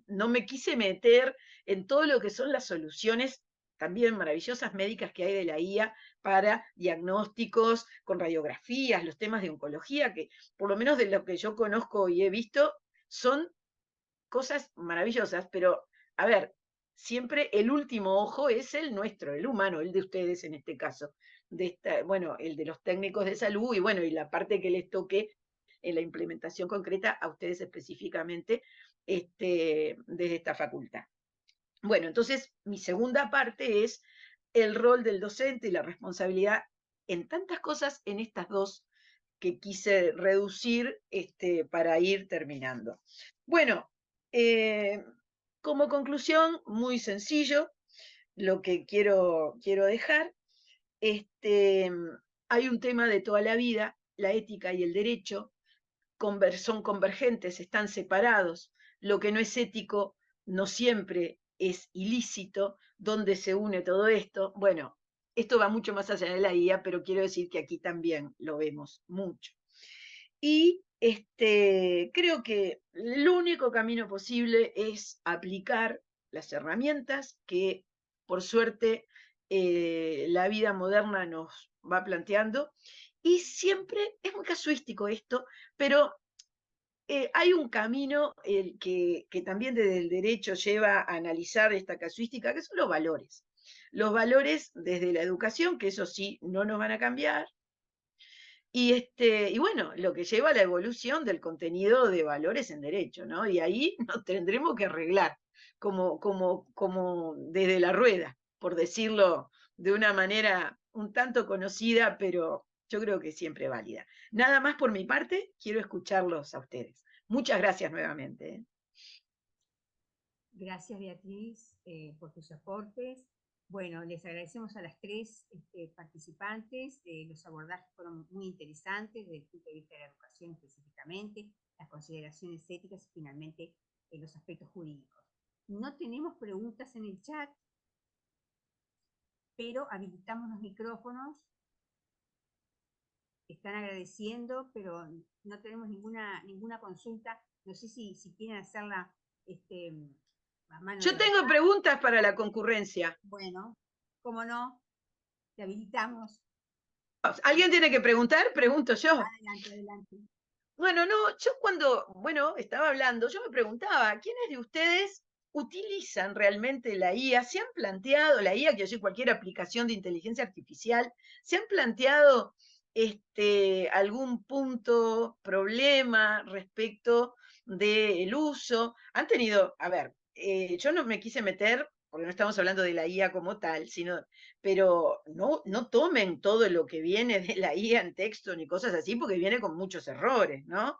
Speaker 4: No me quise meter en todo lo que son las soluciones también maravillosas médicas que hay de la IA para diagnósticos con radiografías, los temas de oncología, que por lo menos de lo que yo conozco y he visto, son cosas maravillosas, pero a ver, siempre el último ojo es el nuestro, el humano, el de ustedes en este caso, bueno, el de los técnicos de salud y bueno, y la parte que les toque en la implementación concreta a ustedes específicamente desde esta facultad. Bueno, entonces mi segunda parte es el rol del docente y la responsabilidad en tantas cosas, en estas dos que quise reducir para ir terminando. Bueno, como conclusión, muy sencillo, lo que quiero dejar, hay un tema de toda la vida, la ética y el derecho, son convergentes, están separados, lo que no es ético no siempre es ilícito, ¿dónde se une todo esto? Bueno, esto va mucho más allá de la IA, pero quiero decir que aquí también lo vemos mucho. Y creo que el único camino posible es aplicar las herramientas que, por suerte, la vida moderna nos va planteando. Y siempre, es muy casuístico esto, pero hay un camino que también desde el derecho lleva a analizar esta casuística, que son los valores. Los valores desde la educación, que eso sí, no nos van a cambiar, y bueno, lo que lleva a la evolución del contenido de valores en derecho, ¿no? Y ahí nos tendremos que arreglar, como desde la rueda, por decirlo de una manera un tanto conocida, pero yo creo que siempre válida. Nada más por mi parte, quiero escucharlos a ustedes. Muchas gracias nuevamente.
Speaker 1: Gracias, Beatriz, por tus aportes. Bueno, les agradecemos a las tres participantes. Los abordajes fueron muy interesantes desde el punto de vista de la educación específicamente, las consideraciones éticas y finalmente los aspectos jurídicos. No tenemos preguntas en el chat, pero habilitamos los micrófonos. Están agradeciendo, pero no tenemos ninguna consulta. No sé si quieren hacerla a mano
Speaker 4: Yo tengo preguntas para la concurrencia.
Speaker 1: Bueno, ¿cómo no? te habilitamos.
Speaker 4: ¿Alguien tiene que preguntar? Pregunto yo.
Speaker 1: Adelante, adelante.
Speaker 4: Bueno, no, yo cuando, estaba hablando, yo me preguntaba, ¿quiénes de ustedes utilizan realmente la IA? ¿Se han planteado, la IA, quiero decir, cualquier aplicación de inteligencia artificial, se han planteado algún punto, problema respecto del uso? Han tenido, a ver, yo no me quise meter, porque no estamos hablando de la IA como tal, pero no tomen todo lo que viene de la IA en texto ni cosas así, porque viene con muchos errores, ¿no?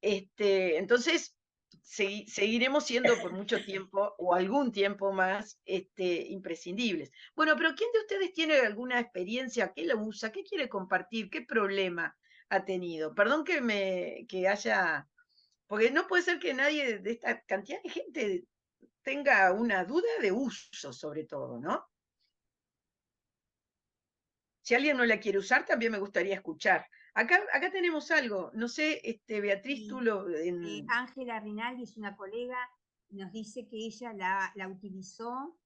Speaker 4: Entonces, seguiremos siendo por mucho tiempo o algún tiempo más imprescindibles. Bueno, pero ¿quién de ustedes tiene alguna experiencia? ¿Qué la usa? ¿Qué quiere compartir? ¿Qué problema ha tenido? Perdón que haya, porque no puede ser que nadie de esta cantidad de gente tenga una duda de uso, sobre todo, ¿no? Si alguien no la quiere usar, también me gustaría escuchar. Acá tenemos algo, no sé, Beatriz,
Speaker 1: Sí.
Speaker 4: tú lo...
Speaker 1: Ángela Rinaldi es una colega, nos dice que ella la utilizó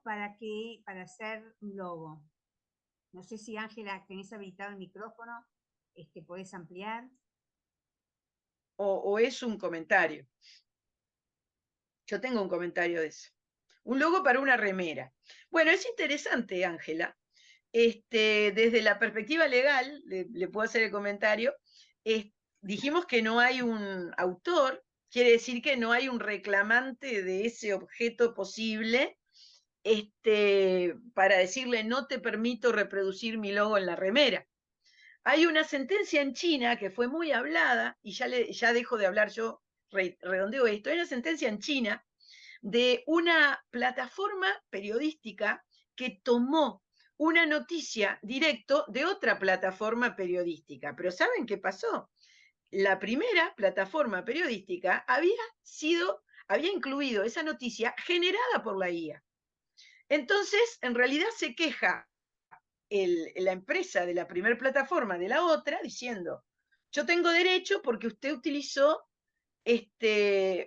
Speaker 1: para hacer un logo. No sé si Ángela, tenés habilitado el micrófono, podés ampliar.
Speaker 4: O es un comentario. Yo tengo un comentario de eso. Un logo para una remera. Bueno, es interesante, Ángela. Desde la perspectiva legal, le puedo hacer el comentario, dijimos que no hay un autor, quiere decir que no hay un reclamante de ese objeto posible, para decirle no te permito reproducir mi logo en la remera. Hay una sentencia en China que fue muy hablada, y ya dejo de hablar yo, redondeo esto, hay una sentencia en China de una plataforma periodística que tomó una noticia directo de otra plataforma periodística. Pero ¿saben qué pasó? La primera plataforma periodística había incluido esa noticia generada por la IA. Entonces, en realidad se queja la empresa de la primera plataforma de la otra diciendo, yo tengo derecho porque usted utilizó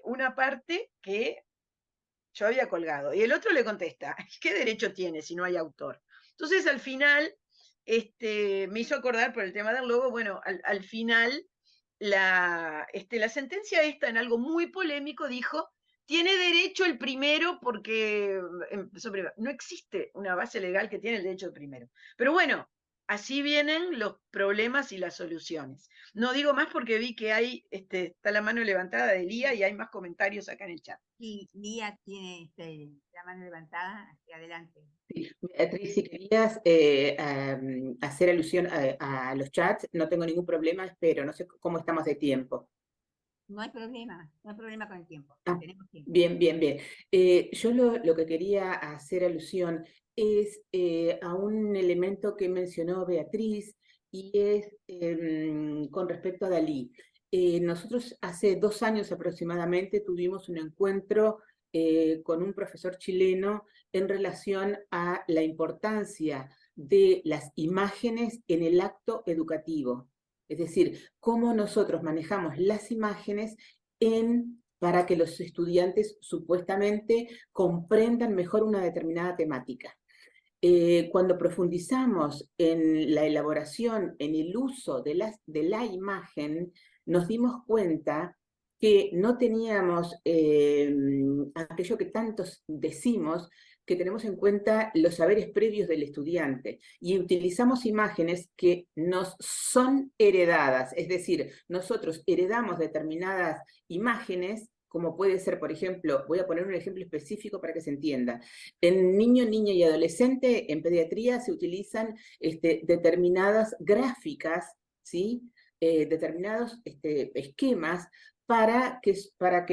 Speaker 4: una parte que yo había colgado. Y el otro le contesta, ¿qué derecho tiene si no hay autor? Entonces, al final, me hizo acordar por el tema del logo, bueno, al final, la sentencia esta en algo muy polémico dijo, tiene derecho el primero porque no existe una base legal que tiene el derecho el primero. Pero bueno, así vienen los problemas y las soluciones. No digo más porque vi que está la mano levantada de Lía y hay más comentarios acá en el chat.
Speaker 1: Sí, Lía tiene la mano levantada, adelante.
Speaker 2: Sí, Beatriz, si querías hacer alusión a los chats, no tengo ningún problema, espero, no sé cómo estamos de tiempo.
Speaker 1: No hay problema con el tiempo, tenemos tiempo.
Speaker 2: Bien, bien, bien. Yo lo que quería hacer alusión es a un elemento que mencionó Beatriz y es con respecto a Dalí. Nosotros hace 2 años aproximadamente tuvimos un encuentro con un profesor chileno en relación a la importancia de las imágenes en el acto educativo. Es decir, cómo nosotros manejamos las imágenes para que los estudiantes supuestamente comprendan mejor una determinada temática. Cuando profundizamos en la elaboración, en el uso de la imagen, nos dimos cuenta que no teníamos aquello que tantos decimos, que tenemos en cuenta los saberes previos del estudiante, y utilizamos imágenes que nos son heredadas, es decir, nosotros heredamos determinadas imágenes, como puede ser, por ejemplo, voy a poner un ejemplo específico para que se entienda. En niño, niña y adolescente, en pediatría se utilizan determinadas gráficas, ¿sí? Determinados esquemas para que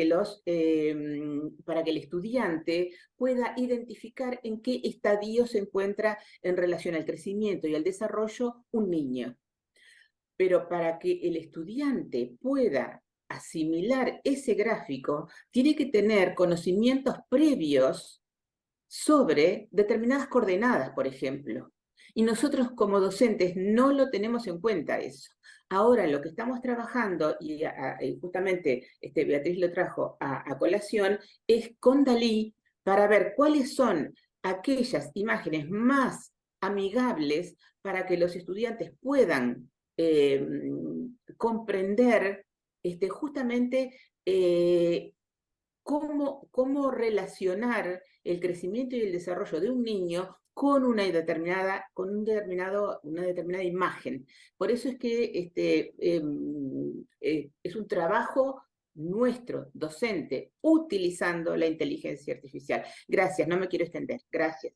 Speaker 2: el estudiante pueda identificar en qué estadio se encuentra en relación al crecimiento y al desarrollo un niño. Pero para que el estudiante pueda asimilar ese gráfico, tiene que tener conocimientos previos sobre determinadas coordenadas, por ejemplo. Y nosotros como docentes no lo tenemos en cuenta eso. Ahora lo que estamos trabajando, y justamente Beatriz lo trajo a colación, es con Dalí para ver cuáles son aquellas imágenes más amigables para que los estudiantes puedan comprender justamente cómo relacionar el crecimiento y el desarrollo de un niño con una determinada imagen. Por eso es que es un trabajo nuestro, docente, utilizando la inteligencia artificial. Gracias, no me quiero extender. Gracias.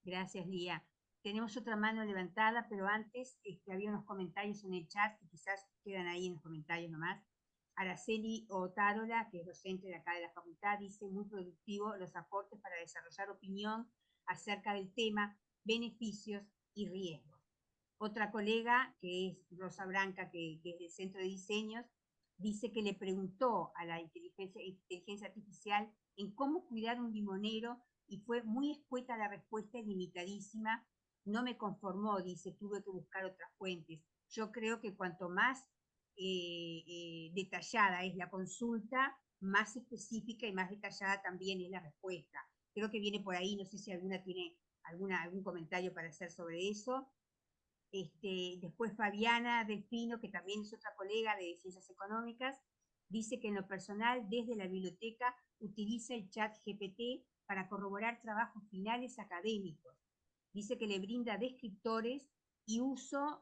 Speaker 1: Gracias, Lía. Tenemos otra mano levantada, pero antes había unos comentarios en el chat que quizás quedan ahí en los comentarios nomás. Araceli Otárola, que es docente de acá de la facultad, dice: muy productivo los aportes para desarrollar opinión acerca del tema, beneficios y riesgos. Otra colega, que es Rosa Branca, que es del Centro de Diseños, dice que le preguntó a la inteligencia artificial en cómo cuidar un limonero y fue muy escueta la respuesta y limitadísima. No me conformó, dice, tuve que buscar otras fuentes. Yo creo que cuanto más detallada es la consulta, más específica y más detallada también es la respuesta. Creo que viene por ahí, no sé si alguna tiene algún comentario para hacer sobre eso. Después Fabiana Delfino, que también es otra colega de Ciencias Económicas, dice que en lo personal, desde la biblioteca, utiliza el chat GPT para corroborar trabajos finales académicos. Dice que le brinda descriptores y usa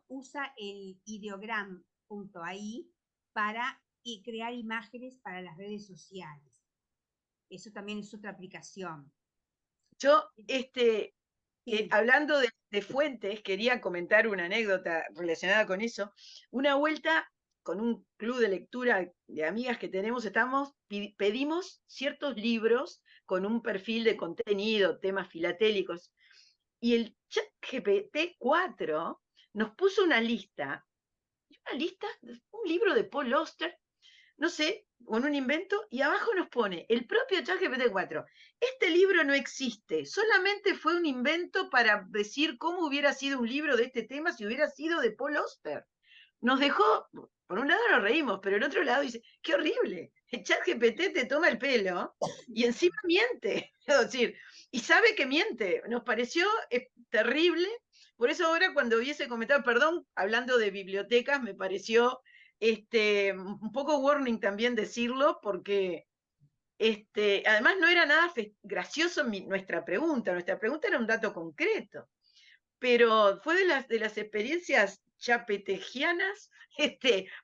Speaker 1: el ideogram.ai para crear imágenes para las redes sociales. Eso también es otra aplicación.
Speaker 4: Yo, hablando de fuentes, quería comentar una anécdota relacionada con eso. Una vuelta con un club de lectura de amigas que tenemos, pedimos ciertos libros con un perfil de contenido, temas filatélicos, y el chat GPT-4 nos puso una lista, un libro de Paul Auster, no sé, con un invento, y abajo nos pone el propio ChatGPT-4. Este libro no existe, solamente fue un invento para decir cómo hubiera sido un libro de este tema si hubiera sido de Paul Auster. Nos dejó, por un lado nos reímos, pero en otro lado dice, qué horrible, el ChatGPT te toma el pelo y encima miente, es decir, y sabe que miente. Nos pareció terrible. Por eso ahora cuando vi ese comentario, perdón, hablando de bibliotecas, me pareció un poco warning también decirlo, porque además no era nada gracioso nuestra pregunta era un dato concreto, pero fue de las experiencias chapetegianas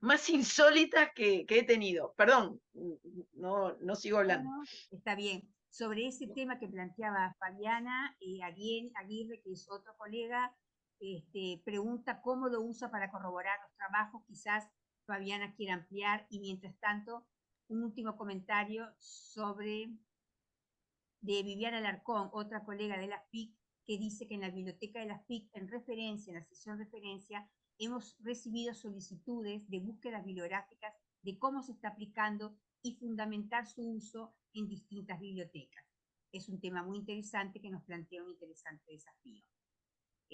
Speaker 4: más insólitas que he tenido. Perdón, no sigo hablando.
Speaker 1: No, está bien. Sobre ese tema que planteaba Fabiana, Aguirre, que es otro colega, pregunta cómo lo usa para corroborar los trabajos. Quizás Fabiana quiera ampliar. Y mientras tanto, un último comentario de Viviana Alarcón, otra colega de la FIC, que dice que en la biblioteca de la FIC, en la sesión referencia, hemos recibido solicitudes de búsquedas bibliográficas de cómo se está aplicando y fundamentar su uso en distintas bibliotecas. Es un tema muy interesante que nos plantea un interesante desafío.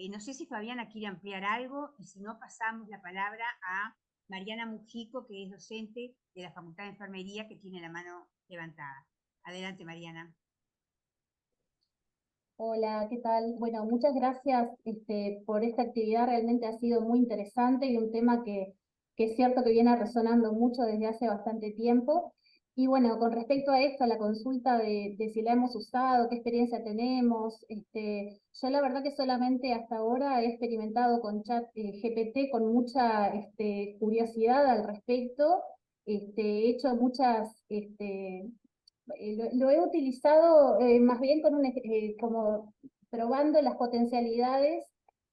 Speaker 1: No sé si Fabiana quiere ampliar algo, y si no, pasamos la palabra a Mariana Mujico, que es docente de la Facultad de Enfermería, que tiene la mano levantada. Adelante, Mariana.
Speaker 5: Hola, ¿qué tal? Bueno, muchas gracias por esta actividad, realmente ha sido muy interesante y un tema que es cierto que viene resonando mucho desde hace bastante tiempo. Y bueno, con respecto a esto, a la consulta de si la hemos usado, qué experiencia tenemos, yo la verdad que solamente hasta ahora he experimentado con chat GPT con mucha curiosidad al respecto, he hecho muchas lo he utilizado más bien con como probando las potencialidades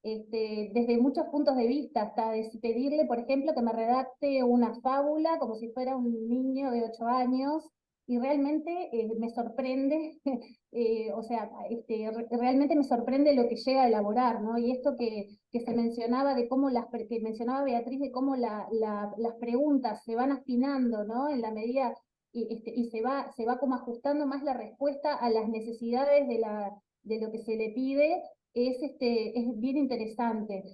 Speaker 5: desde muchos puntos de vista, hasta pedirle, por ejemplo, que me redacte una fábula como si fuera un niño de 8 años, y realmente me sorprende, o sea, realmente me sorprende lo que llega a elaborar, ¿no? Y esto que se mencionaba de cómo que mencionaba Beatriz, de cómo las preguntas se van afinando, ¿no? En la medida y se va como ajustando más la respuesta a las necesidades de lo que se le pide, es bien interesante.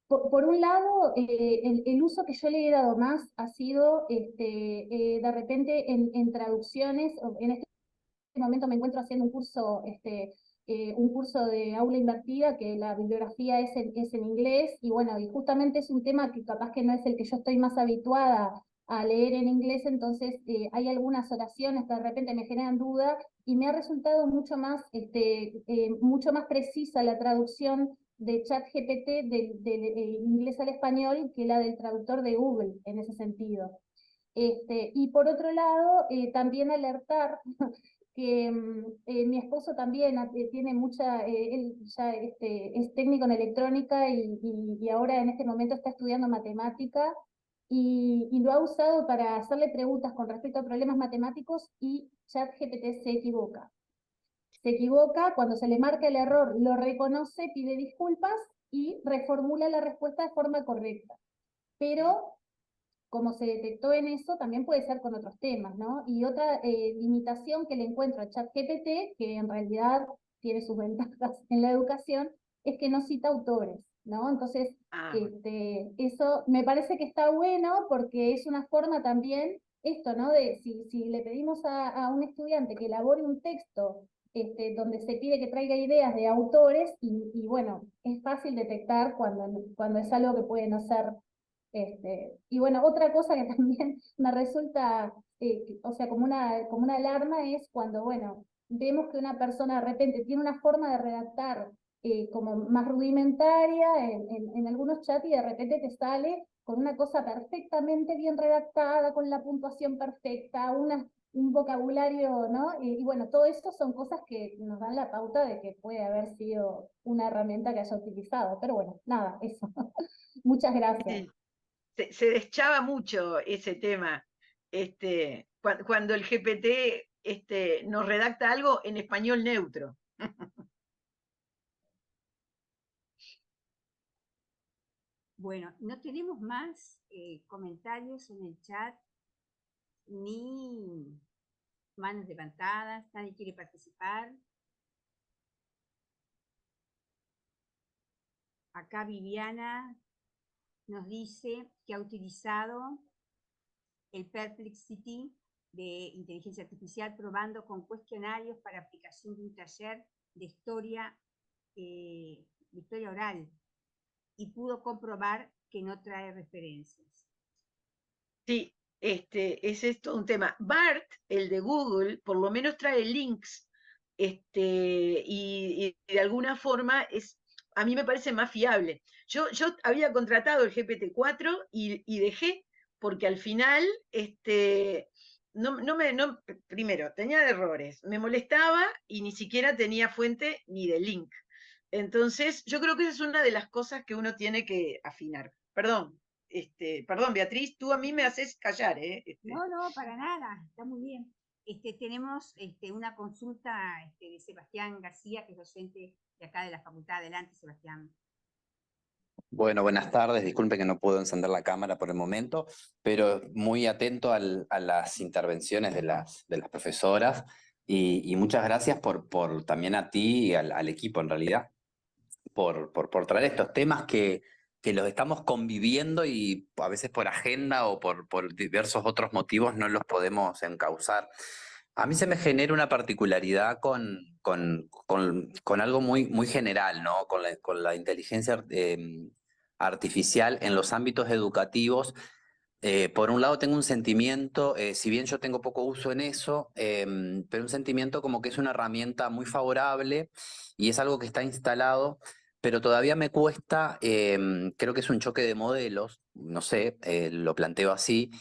Speaker 5: Por un lado, el uso que yo le he dado más ha sido de repente en traducciones, en este momento me encuentro haciendo un curso de aula invertida, que la bibliografía es en inglés, y bueno, y justamente es un tema que capaz que no es el que yo estoy más habituada a leer en inglés, entonces hay algunas oraciones que de repente me generan duda, y me ha resultado mucho más precisa la traducción de ChatGPT del inglés al español que la del traductor de Google, en ese sentido. Y por otro lado, también alertar que mi esposo también tiene él ya es técnico en electrónica y ahora en este momento está estudiando matemática y lo ha usado para hacerle preguntas con respecto a problemas matemáticos y ChatGPT se equivoca. Se equivoca, cuando se le marca el error, lo reconoce, pide disculpas y reformula la respuesta de forma correcta. Pero como se detectó en eso, también puede ser con otros temas, ¿no? Y otra limitación que le encuentro a ChatGPT, que en realidad tiene sus ventajas en la educación, es que no cita autores, ¿no? Entonces, eso me parece que está bueno porque es una forma también, esto, ¿no? De si le pedimos a un estudiante que elabore un texto donde se pide que traiga ideas de autores, y bueno, es fácil detectar cuando es algo que puede no ser. Y bueno, otra cosa que también me resulta, o sea, como una alarma es cuando, bueno, vemos que una persona de repente tiene una forma de redactar como más rudimentaria en algunos chats, y de repente te sale con una cosa perfectamente bien redactada, con la puntuación perfecta, un vocabulario, ¿no? Y bueno, todo esto son cosas que nos dan la pauta de que puede haber sido una herramienta que haya utilizado. Pero bueno, nada, eso. Muchas gracias.
Speaker 4: Se deschaba mucho ese tema. Cuando el GPT nos redacta algo en español neutro.
Speaker 1: Bueno, no tenemos más comentarios en el chat, ni manos levantadas, nadie quiere participar. Acá Viviana nos dice que ha utilizado el Perplexity de inteligencia artificial probando con cuestionarios para aplicación de un taller de historia oral, y pudo comprobar que no trae referencias.
Speaker 4: Sí, es esto un tema. BART, el de Google, por lo menos trae links, y de alguna forma a mí me parece más fiable. Yo había contratado el GPT-4 y dejé, porque al final, primero, tenía errores, me molestaba y ni siquiera tenía fuente ni de link. Entonces, yo creo que esa es una de las cosas que uno tiene que afinar. Perdón, Beatriz, tú a mí me haces callar, ¿eh?
Speaker 1: No, para nada, está muy bien. Tenemos una consulta de Sebastián García, que es docente de acá de la Facultad. Adelante, Sebastián.
Speaker 6: Bueno, buenas tardes. Disculpe que no puedo encender la cámara por el momento, pero muy atento a las intervenciones de las profesoras, y muchas gracias por también a ti y al equipo en realidad por traer estos temas que los estamos conviviendo y a veces por agenda o por diversos otros motivos no los podemos encauzar. A mí se me genera una particularidad con algo muy general, ¿no? Con la inteligencia artificial en los ámbitos educativos. Por un lado tengo un sentimiento, si bien yo tengo poco uso en eso, pero un sentimiento como que es una herramienta muy favorable y es algo que está instalado, pero todavía me cuesta, creo que es un choque de modelos, no sé, lo planteo así,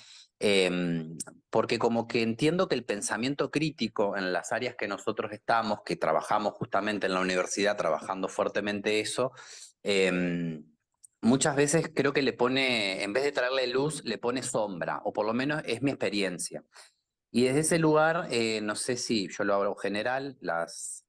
Speaker 6: porque como que entiendo que el pensamiento crítico en las áreas que nosotros estamos, que trabajamos justamente en la universidad, trabajando fuertemente eso, muchas veces creo que le pone, en vez de traerle luz, le pone sombra, o por lo menos es mi experiencia. Y desde ese lugar, no sé si yo lo hablo en general, las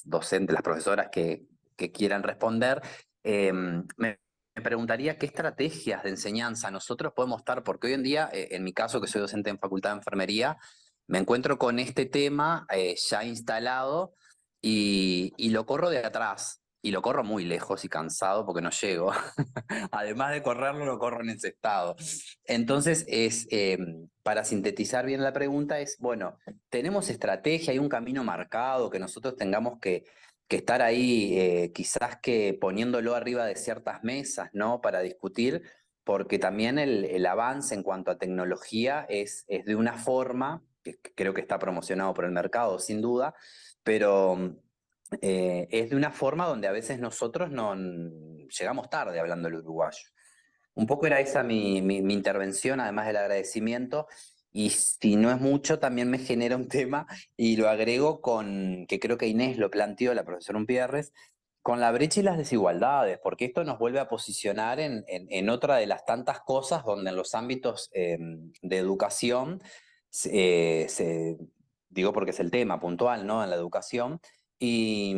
Speaker 6: docentes, las profesoras que quieran responder, me preguntaría qué estrategias de enseñanza nosotros podemos estar, porque hoy en día, en mi caso, que soy docente en Facultad de Enfermería, me encuentro con este tema ya instalado y lo corro de atrás. y lo corro muy lejos y cansado porque no llego. Además de correrlo, lo corro en ese estado. Entonces, para sintetizar bien la pregunta, es, bueno, ¿tenemos estrategia, hay un camino marcado que nosotros tengamos que estar ahí, quizás que poniéndolo arriba de ciertas mesas, ¿no? Para discutir, porque también el avance en cuanto a tecnología es de una forma, que creo que está promocionado por el mercado, sin duda, pero es de una forma donde a veces nosotros no llegamos tarde hablando el uruguayo. Un poco era esa mi intervención, además del agradecimiento, y si no es mucho, también me genera un tema, y lo agrego con, que creo que Inés lo planteó, la profesora Umpierres, con la brecha y las desigualdades, porque esto nos vuelve a posicionar en otra de las tantas cosas donde en los ámbitos de educación, digo porque es el tema puntual, ¿no? En la educación, y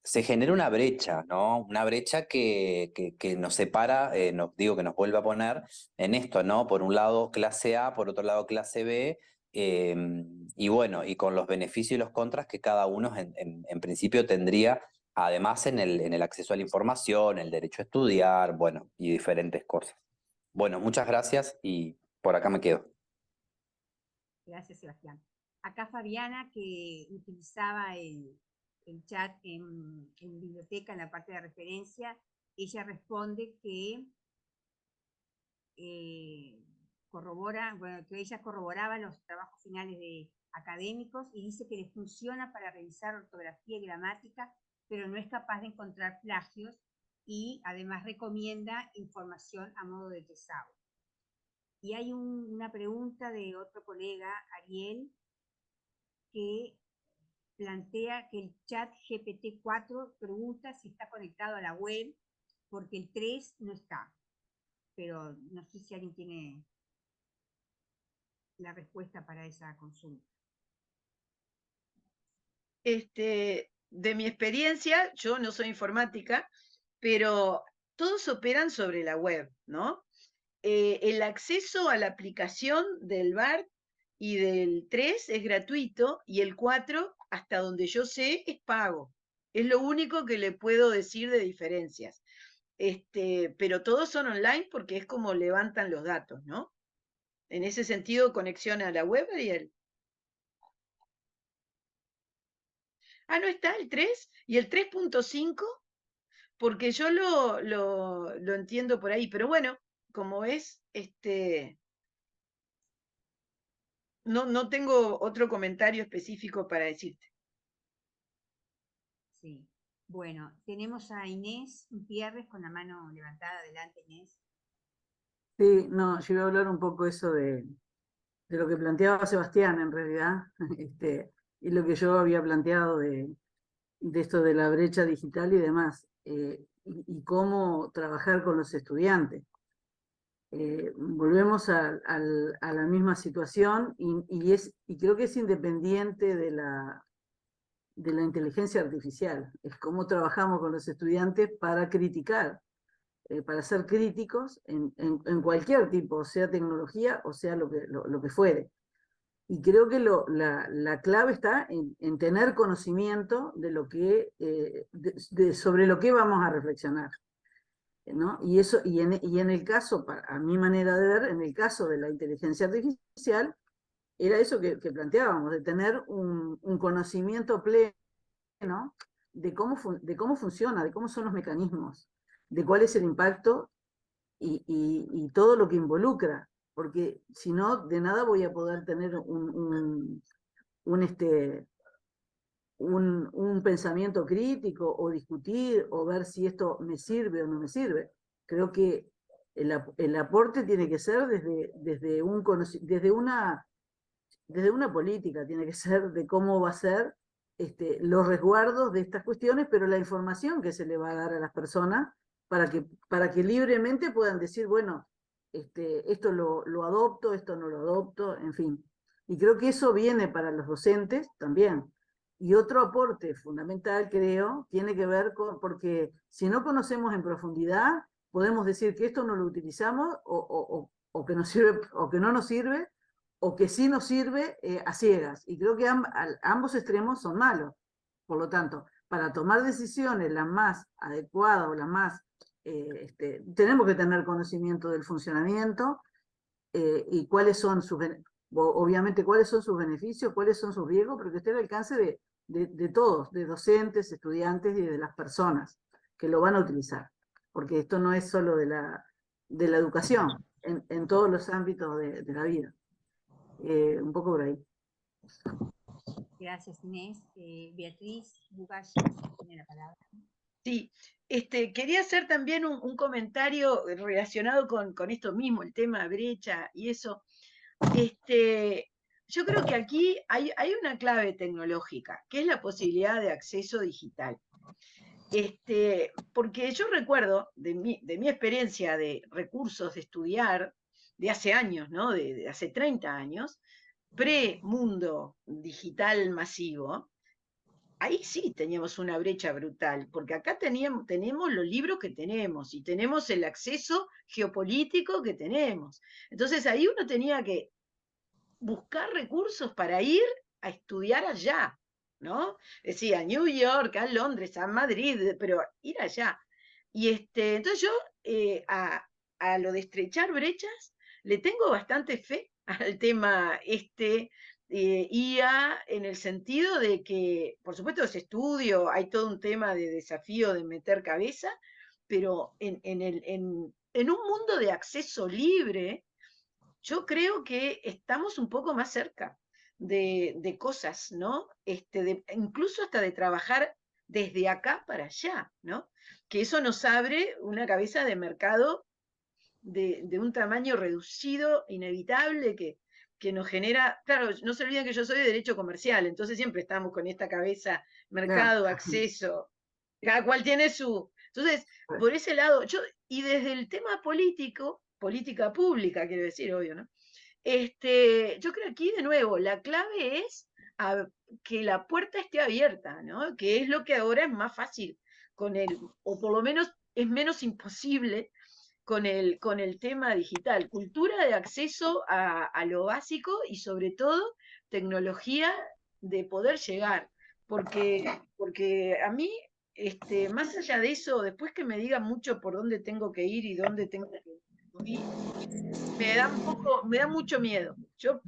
Speaker 6: se genera una brecha, ¿no? Una brecha que nos separa, digo que nos vuelve a poner en esto, ¿no? Por un lado clase A, por otro lado clase B, eh, y bueno, y con los beneficios y los contras que cada uno en principio tendría, además en el acceso a la información, el derecho a estudiar, bueno, y diferentes cosas. Bueno, muchas gracias y por acá me quedo.
Speaker 1: Gracias, Sebastián. Acá Fabiana, que utilizaba el chat en biblioteca, en la parte de referencia, ella responde que que ella corroboraba los trabajos finales de académicos y dice que le funciona para revisar ortografía y gramática, pero no es capaz de encontrar plagios y además recomienda información a modo de tesauro. Y hay una pregunta de otro colega, Ariel, que plantea que el chat GPT-4 pregunta si está conectado a la web, porque el 3 no está. Pero no sé si alguien tiene la respuesta para esa consulta.
Speaker 4: De mi experiencia, yo no soy informática, pero todos operan sobre la web, ¿no? El acceso a la aplicación del BART y del 3 es gratuito y el 4, hasta donde yo sé, es pago. Es lo único que le puedo decir de diferencias. Pero todos son online porque es como levantan los datos, ¿no? En ese sentido, conexión a la web, Ariel. Ah, ¿no está el 3? ¿Y el 3.5? Porque yo lo entiendo por ahí, pero bueno, como es, no tengo otro comentario específico para decirte.
Speaker 1: Sí. Bueno, tenemos a Inés Umpierres con la mano levantada. Adelante, Inés.
Speaker 3: Sí, no, yo iba a hablar un poco eso de lo que planteaba Sebastián en realidad, y lo que yo había planteado de esto de la brecha digital y demás, y cómo trabajar con los estudiantes. Volvemos a la misma situación y creo que es independiente de la inteligencia artificial, es cómo trabajamos con los estudiantes para criticar, para ser críticos en cualquier tipo, sea tecnología o sea lo que fuere. Y creo que la clave está en tener conocimiento de lo que, sobre lo que vamos a reflexionar, ¿no? Y en el caso, a mi manera de ver, en el caso de la inteligencia artificial, era eso que planteábamos, de tener un conocimiento pleno de cómo funciona, de cómo son los mecanismos, de cuál es el impacto y todo lo que involucra, porque si no, de nada voy a poder tener un pensamiento crítico o discutir o ver si esto me sirve o no me sirve. Creo que el aporte tiene que ser desde una política, tiene que ser de cómo va a ser los resguardos de estas cuestiones, pero la información que se le va a dar a las personas para que libremente puedan decir, bueno, esto lo adopto, esto no lo adopto, en fin. Y creo que eso viene para los docentes también. Y otro aporte fundamental, creo, tiene que ver porque si no conocemos en profundidad, podemos decir que esto no lo utilizamos o que nos sirve, o que no nos sirve, o que sí nos sirve a ciegas. Y creo que ambos extremos son malos. Por lo tanto, para tomar decisiones las más adecuadas o las más, tenemos que tener conocimiento del funcionamiento y cuáles son sus, obviamente cuáles son sus beneficios, cuáles son sus riesgos, pero que esté al alcance de todos, de docentes, estudiantes y de las personas que lo van a utilizar, porque esto no es solo de la educación, en todos los ámbitos de la vida. Un poco por ahí.
Speaker 1: Gracias, Inés. Beatriz Bugallo tiene la palabra.
Speaker 4: Sí, quería hacer también un comentario relacionado con esto mismo, el tema brecha y eso. Yo creo que aquí hay una clave tecnológica, que es la posibilidad de acceso digital. Porque yo recuerdo de mi experiencia de recursos de estudiar de hace años, ¿no? De hace 30 años, pre-mundo digital masivo, ahí sí teníamos una brecha brutal, porque acá tenemos los libros que tenemos y tenemos el acceso geopolítico que tenemos. Entonces ahí uno tenía que buscar recursos para ir a estudiar allá, ¿no? Decía, New York, a Londres, a Madrid, pero ir allá. Y entonces yo a lo de estrechar brechas le tengo bastante fe al tema IA, en el sentido de que, por supuesto, es estudio, hay todo un tema de desafío de meter cabeza, pero en un mundo de acceso libre, yo creo que estamos un poco más cerca de cosas, ¿no? Incluso hasta de trabajar desde acá para allá, ¿no? Que eso nos abre una cabeza de mercado de un tamaño reducido, inevitable, que nos genera, claro, no se olviden que yo soy de derecho comercial, entonces siempre estamos con esta cabeza, mercado, acceso, cada cual tiene su... Entonces, por ese lado, y desde el tema político, política pública, quiero decir, obvio, ¿no? Yo creo aquí, de nuevo, la clave es que la puerta esté abierta, ¿no? Que es lo que ahora es más fácil o por lo menos es menos imposible con el tema digital. Cultura de acceso a lo básico y sobre todo tecnología de poder llegar. Porque a mí, más allá de eso, después que me digan mucho por dónde tengo que ir y dónde tengo que ir, me da mucho miedo. Yo,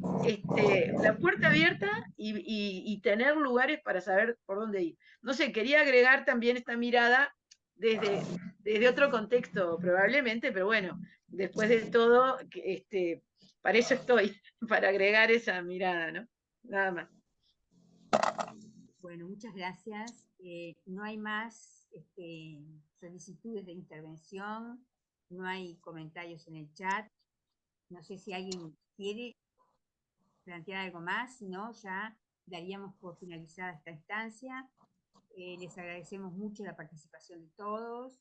Speaker 4: la puerta abierta y tener lugares para saber por dónde ir. No sé, quería agregar también esta mirada desde otro contexto, probablemente, pero bueno, después de todo, para eso estoy, para agregar esa mirada, ¿no? Nada más.
Speaker 1: Bueno, muchas gracias. No hay más solicitudes de intervención, no hay comentarios en el chat. No sé si alguien quiere plantear algo más, si no, ya daríamos por finalizada esta instancia. Les agradecemos mucho la participación de todos,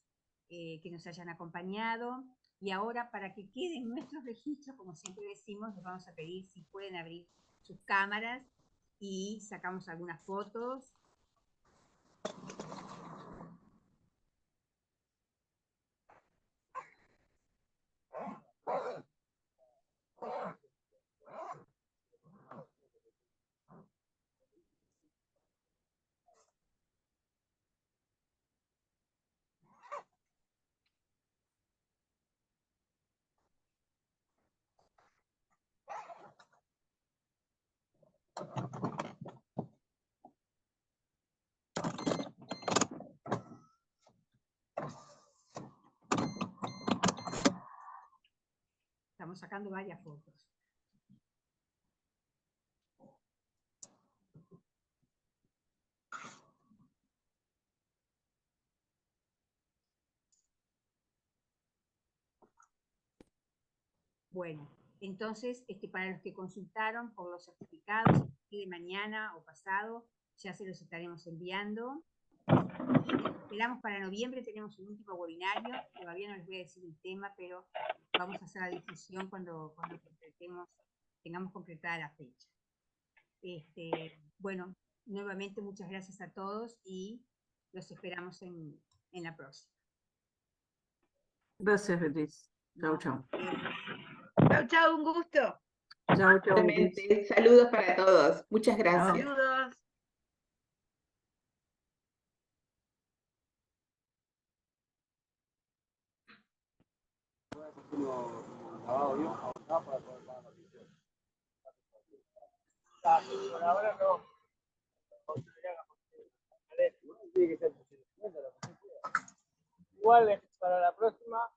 Speaker 1: que nos hayan acompañado. Y ahora, para que queden nuestros registros, como siempre decimos, les vamos a pedir si pueden abrir sus cámaras y sacamos algunas fotos. Estamos sacando varias fotos. Bueno, entonces, para los que consultaron por los certificados, a partir de mañana o pasado, ya se los estaremos enviando. Esperamos para noviembre, tenemos un último webinario, todavía no les voy a decir el tema, pero vamos a hacer la difusión cuando tengamos concretada la fecha. Bueno, nuevamente muchas gracias a todos y los esperamos en la próxima.
Speaker 3: Gracias, Beatriz. Chau, chau.
Speaker 4: Chau, chau, un gusto.
Speaker 3: Chau, chau.
Speaker 2: Saludos para todos. Muchas gracias.
Speaker 4: Saludos.
Speaker 7: uno lavado bien, jabonado para poder pagar la pensión. Por ahora no. Tiene que ser 350 lo que se pueda. Igual para la próxima